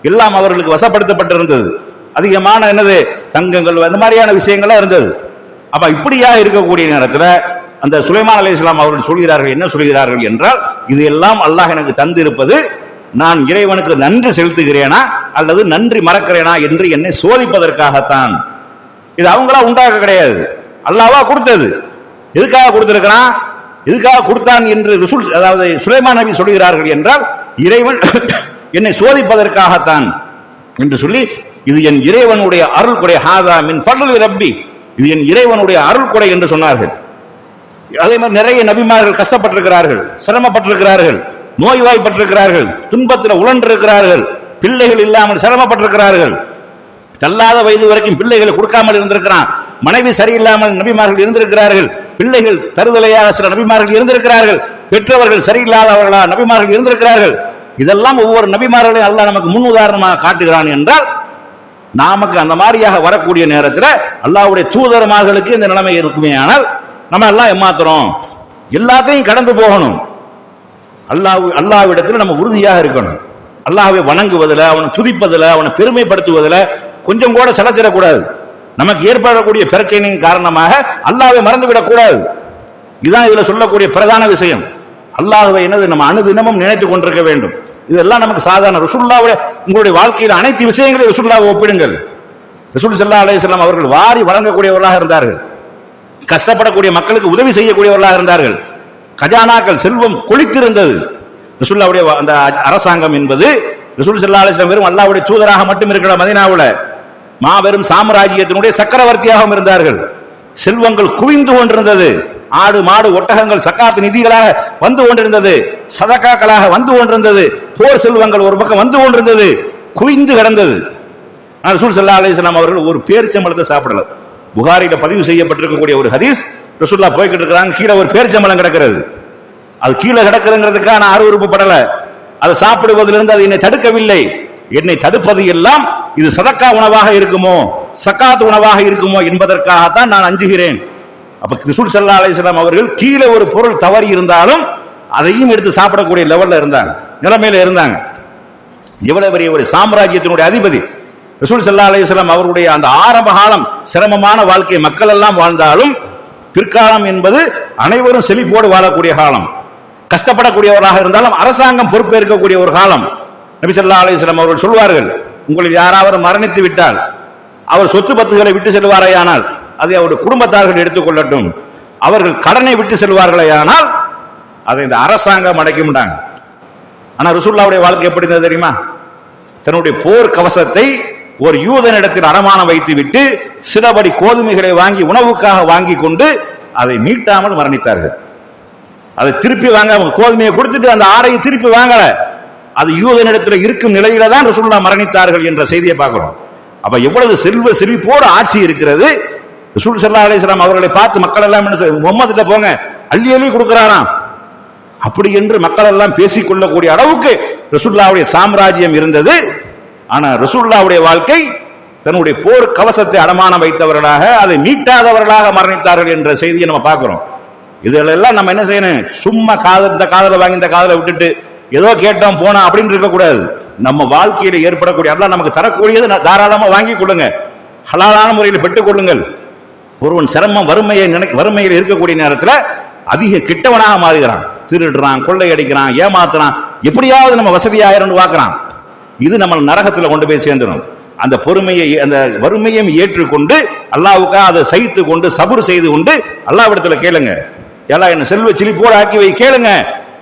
எல்லாம் அவர்களுக்கு வசப்படுத்தப்பட்டிருந்தது. அதிகமான தங்கங்கள் அந்த மாதிரியான விஷயங்கள்லாம் இருந்தது. அப்ப இப்படியா இருக்கக்கூடிய நேரத்தில் அந்த சுலைமான் அலைஹிஸ்ஸலாம் அவர்கள் சொல்கிறார்கள், என்ன சொல்கிறார்கள் என்றால், இது எல்லாம் அல்லாஹ் எனக்கு தந்திருப்பது நான் இறைவனுக்கு நன்றி செலுத்துகிறேனா அல்லது நன்றி மறக்கிறேனா என்று என்னை சோதிப்பதற்காகத்தான். இது அவங்களா உண்டாக கிடையாது, அல்லாஹ்வா கொடுத்தது. எதுக்காக கொடுத்திருக்கிறான், எதுக்காக கொடுத்தான் என்று ரசூல் அதாவது சுலைமான் நபி சொல்கிறார்கள் என்றால், இறைவன் என்னை சோதிப்பதற்காகத்தான் என்று சொல்லி, இது என் இறைவனுடைய அருள் கொடை, ஹாதா மின் ஃபضل ரப்பி, இது என் இறைவனுடைய அருள் கொடை என்று சொன்னார்கள். அதே மாதிரி நிறைய நபிமார்கள் கஷ்டப்பட்டிருக்கிறார்கள், சிரமப்பட்டிருக்கிறார்கள், நோய்வாய்ப்பட்டிருக்கிறார்கள், துன்பத்தில் உழன்றிருக்கிறார்கள், பிள்ளைகள் இல்லாமல் சிரமப்பட்டிருக்கிறார்கள், தள்ளாத வயது வரைக்கும் பிள்ளைகளை கொடுக்காமல் இருந்திருக்கிறான், மனைவி சரியில்லாமல் நபிமார்கள் இருந்திருக்கிறார்கள், பிள்ளைகள் தருதலையாக சில நபிமார்கள் இருந்திருக்கிறார்கள், பெற்றவர்கள் சரியில்லாதவர்களா நபிமார்கள் இருந்திருக்கிறார்கள். இதெல்லாம் ஒவ்வொரு நபிமார்களையும் அல்லாஹ் நமக்கு முன் உதாரணமாக காட்டுகிறான் என்றால், நமக்கு அந்த மாதிரியாக வரக்கூடிய நேரத்தில் அல்லாஹ்வுடைய தூதர்மார்களுக்கு இந்த நிலைமை இருக்குமே ஆனால் நம்ம எல்லாம் ஏமாத்துறோம். எல்லாத்தையும் கடந்து போகணும். அல்லாஹ்விடத்தில் நம்ம உறுதியாக இருக்கணும். அல்லாஹ்வை வணங்குவதில், அவனை துதிப்பதில், அவனை பெருமைப்படுத்துவதில் கொஞ்சம் கூட செலச்சிடக்கூடாது. நமக்கு ஏற்படக்கூடிய பிரச்சனையின் காரணமாக அல்லாஹ்வை மறந்துவிடக் கூடாது. இதுதான் இதுல சொல்லக்கூடிய பிரதான விஷயம். அல்லாஹ்வை நம்ம அனுதினமும் நினைத்துக் கொண்டிருக்க வேண்டும். இதெல்லாம் நமக்கு சாதாரண. ரசூலுல்லாஹ்வுடைய உங்களுடைய வாழ்க்கையில் அனைத்து விஷயங்களையும் ரசூலுல்லாஹ்வை ஒப்பிடுங்கள். ரசூல் ஸல்லல்லாஹு அலைஹி வஸல்லம் அவர்கள் வாரி வழங்கக்கூடியவர்களாக இருந்தார்கள், கஷ்டப்படக்கூடிய மக்களுக்கு உதவி செய்யக்கூடியவர்களாக இருந்தார்கள், கஜானாக்கள் செல்வம் கொளித்திருந்தது. ரசூலுல்லாஹ்வுடைய அந்த அரசாங்கம் என்பது ரசூல் ஸல்லல்லாஹு அலைஹி வஸல்லம் வெறும் அல்லாஹ்வுடைய தூதராக மட்டும் இருக்கிற மதீனாவுல மாபெரும் சாம்ராஜ்யத்தினுடைய சக்கரவர்த்தியாகவும் இருந்தார்கள். செல்வங்கள் குவிந்து கொண்டிருந்தது. ஆடு மாடு ஒட்டகங்கள் சக்காத் நிதிகளாக வந்து கொண்டிருந்தது, சதக்காக்களாக வந்து கொண்டிருந்தது, போர் செல்வங்கள் ஒரு பக்கம் வந்து கொண்டிருந்தது, குவிந்து கிடந்தது. ரசூல் ஸல்லல்லாஹு அலைஹி வஸல்லம் அவர்கள் ஒரு பேரிச்சம்பழத்தை சாப்பிடல. புகாரில பதிவு செய்யப்பட்டிருக்கக்கூடிய ஒரு ஹதீஸ், ரசூலுல்லாஹ் போய்கிட்டு இருக்கிறாங்க, கீழே ஒரு பேரிச்சம்பழம் கிடக்கிறது. அது கீழே கிடக்குறதுக்காக நான் அருவருப்பப்படல, அதை சாப்பிடுவதிலிருந்து அது என்னை தடுக்கவில்லை. என்னை தடுப்பது எல்லாம் இது சதக்கா உணவாக இருக்குமோ, சக்காத் உணவாக இருக்குமோ என்பதற்காகத்தான் நான் அஞ்சுகிறேன். அப்ப ரசூல் ஸல்லல்லாஹு அலைஹி வஸல்லம் அவர்கள் கீழே ஒரு பொருள் தவறி இருந்தாலும் அதையும் எடுத்து சாப்பிடக்கூடிய லெவல்ல இருந்தாங்க, நிலைமையில இருந்தாங்க. எவ்வளவு பெரிய ஒரு சாம்ராஜ்யத்தினுடைய அதிபதி ரசூல் ஸல்லல்லாஹு அலைஹி வஸல்லம் அவருடைய அந்த ஆரம்ப காலம் சிரமமான வாழ்க்கை மக்கள் எல்லாம் வாழ்ந்தாலும், பிற்காலம் என்பது அனைவரும் செழிப்போடு வாழக்கூடிய காலம், கஷ்டப்படக்கூடியவராக இருந்தாலும் அரசாங்கம் பொறுப்பேற்கக்கூடிய ஒரு காலம். நபி ஸல்லல்லாஹு அலைஹி வஸல்லம் அவர்கள் சொல்வார்கள், உங்களில் யாராவது மரணித்து விட்டால் அவர் சொத்து பத்துகளை விட்டு செல்வாரையானால் அதை அவருடைய குடும்பத்தார்கள் எடுத்துக்கொள்ளட்டும், அவர்கள் கடனை விட்டு செல்வார்களேயானால் அதை இந்த அரசாங்கம் அடைக்கும்டாங்க. ஆனா ரசூலுல்லாஹ்வுடைய வாழ்க்கை எப்படி இருந்தது தெரியுமா? தன்னுடைய போர் கவசத்தை ஒரு யூதனிடத்தில் அடமானம் வைத்து விட்டு சிலபடி கோதுமைகளை வாங்கி உணவுக்காக வாங்கி கொண்டு அதை மீட்டாமல் மரணித்தார்கள். அதை திருப்பி வாங்க, கோதுமையை கொடுத்துட்டு அந்த ஆடையை திருப்பி வாங்கல, அது யூதனிடத்தில் இருக்கும் நிலையில தான் ரசூலுல்லாஹ் மரணித்தார்கள் என்ற செய்தியை பார்க்கிறோம். அப்ப எவ்வளவு செல்வ செழிப்போடு ஆட்சி இருக்கிறது, ரசூல் ஸல்லல்லாஹு அலைஹி வஸல்லம் அவர்களை பார்த்து மக்கள் எல்லாம் என்ன சொல்றாங்க, முஹம்மதுட்ட போங்க, அள்ளி அள்ளி கொடுக்கிறாராம். அப்படி என்று மக்கள் எல்லாம் பேசிக் கொள்ளக்கூடிய அளவுக்கு ரசூலுல்லாஹ்வுடைய சாம்ராஜ்யம் இருந்தது. ஆனா ரசூலுல்லாஹ்வுடைய வாழ்க்கை தன்னுடைய போர் கவசத்தை அடமானம் வைத்தவர்களாக, அதை மீட்டாதவர்களாக மரணித்தார்கள் என்ற செய்தியை நம்ம பார்க்கிறோம். இதெல்லாம் நம்ம என்ன செய்யணும், சும்மா இந்த காதல வாங்கி இந்த காதலை விட்டுட்டு ஏதோ கேட்டோம் போனோம் அப்படின்னு இருக்கக்கூடாது. நம்ம வாழ்க்கையில ஏற்படக்கூடிய அல்லாஹ் நமக்கு தரக்கூடியது தாராளமா வாங்கி கொள்ளுங்க, ஹலாலான முறையில் பெற்றுக் கொள்ளுங்கள். ஒருவன் சிரமம் வறுமையில் இருக்கக்கூடிய நேரத்தில் அதிக கிட்டவனாக மாறுகிறான், திருடுறான், கொள்ளையடிக்கிறான், ஏமாத்துறான், எப்படியாவது நம்ம வசதியாயிரம் பார்க்கிறான். இது நம்ம நரகத்துல கொண்டு போய் சேர்ந்துடும். அந்த பொறுமையை, அந்த வறுமையை ஏற்றுக்கொண்டு அல்லாஹ்வுக்காக அதை சகித்து கொண்டு சபுர் செய்து கொண்டு அல்லாஹ்விடத்துல கேளுங்க, எல்லாம் என்ன செல்வ செழிப்போடு ஆக்கி வை கேளுங்க,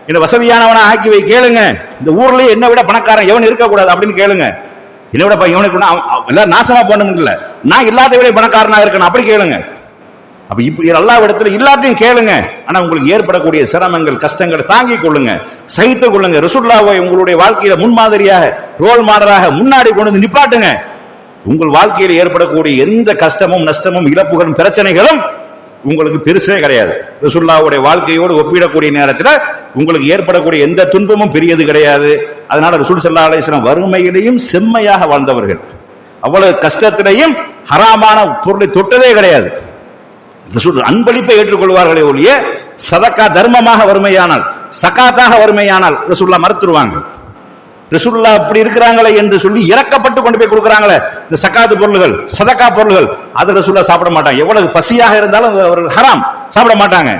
என்ன வசதியானவனா ஆக்கி வை கேளுங்க, இந்த ஊர்லயே என்ன விட பணக்காரன் எவன் இருக்கக்கூடாது அப்படின்னு கேளுங்க. என்னை விட இவனுக்கு எல்லாம் நாசமா போன இல்ல, நான் இல்லாத விட பணக்காரனா இருக்கணும் அப்படி கேளுங்க. அப்ப இப்ப அல்லாஹ்விடத்துல எல்லாத்தையும் கேளுங்க. ஆனா உங்களுக்கு ஏற்படக்கூடிய சிரமங்கள் கஷ்டங்களை தாங்கிக் கொள்ளுங்க, சகித்துக் கொள்ளுங்க. ரசூலுல்லாஹ்வை உங்களுடைய வாழ்க்கையில முன்மாதிரியாக, ரோல் மாடலாக முன்னாடி கொண்டு வந்து நிப்பாட்டுங்க. உங்கள் வாழ்க்கையில் ஏற்படக்கூடிய எந்த கஷ்டமும் நஷ்டமும் இழப்புகளும் பிரச்சனைகளும் உங்களுக்கு பெருசே கிடையாது. ரசூலுல்லாஹ்வுடைய வாழ்க்கையோடு ஒப்பிடக்கூடிய நேரத்தில் உங்களுக்கு ஏற்படக்கூடிய எந்த துன்பமும் பெரியது கிடையாது. அதனால ரசூல் ஸல்லல்லாஹு அலைஹி வஸல்லம் வறுமையிலேயும் செம்மையாக வாழ்ந்தவர்கள், அவ்வளவு கஷ்டத்திலையும் ஹராமான பொருளை தொட்டதே கிடையாது. அன்பளிப்பை ஏற்றுக்கொள்வார்களே ஒழிய சதக்கா தர்மமாக வறுமையானால், சகாத்தாக வறுமையானால் ரசூலுல்லாஹ் மறுத்துருவாங்க. ரசூலுல்லாஹ் அப்படி இருக்கிறாங்களே என்று சொல்லி இறக்கப்பட்டு கொண்டு போய் கொடுக்குறாங்களே இந்த சகாத்து பொருள்கள், சதக்கா பொருள்கள், அது ரசூலுல்லாஹ் சாப்பிட மாட்டாங்க. எவ்வளவு பசியாக இருந்தாலும் அவர்கள் ஹராம் சாப்பிட மாட்டாங்க.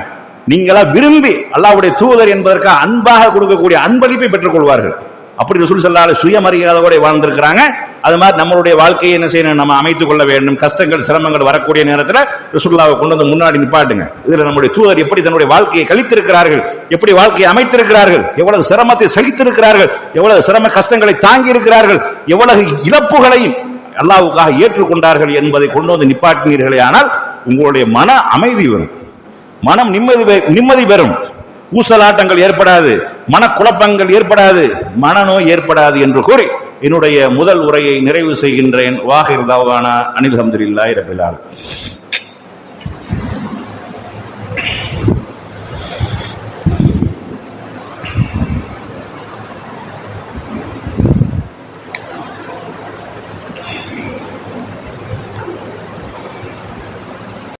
நீங்களா விரும்பி அல்லாஹ்வுடைய தூதர் என்பதற்காக அன்பாக கொடுக்கக்கூடிய அன்பளிப்பை பெற்றுக் கொள்வார்கள். அப்படி ரசூல் ஸல்லல்லாஹு அலைஹி வஸல்லம் சுயமரியாதையோட வாழ்ந்திருக்கிறாங்க. அது மாதிரி நம்மளுடைய வாழ்க்கையை என்ன செய்யணும், நம்ம அமைத்துக் கொள்ள வேண்டும். கஷ்டங்கள் சிரமங்கள் வரக்கூடிய நேரத்தில் ரசூலுல்லாஹ்வை கொண்டு வந்து முன்னாடி நிப்பாட்டுங்க. இதுல நம்முடைய தூதர் எப்படி தன்னுடைய வாழ்க்கையை கழித்திருக்கிறார்கள், எப்படி வாழ்க்கையை அமைத்திருக்கிறார்கள், எவ்வளவு சிரமத்தை சகித்திருக்கிறார்கள், எவ்வளவு சிரம கஷ்டங்களை தாங்கி இருக்கிறார்கள், எவ்வளவு இழப்புகளையும் அல்லாஹ்வுக்காக ஏற்றுக்கொண்டார்கள் என்பதை கொண்டு வந்து நிப்பாட்டினீர்களே ஆனால் உங்களுடைய மன அமைதி வரும், மனம் நிம்மதி பெறும், ஊசலாட்டங்கள் ஏற்படாது, மனக்குழப்பங்கள் ஏற்படாது, மனநோய் ஏற்படாது என்று கூறி என்னுடைய முதல் உரையை நிறைவு செய்கின்றேன். வாஹிர் தாவானா அனில் ஹம்துலில்லாஹி ரப்பில் ஆலமீன்.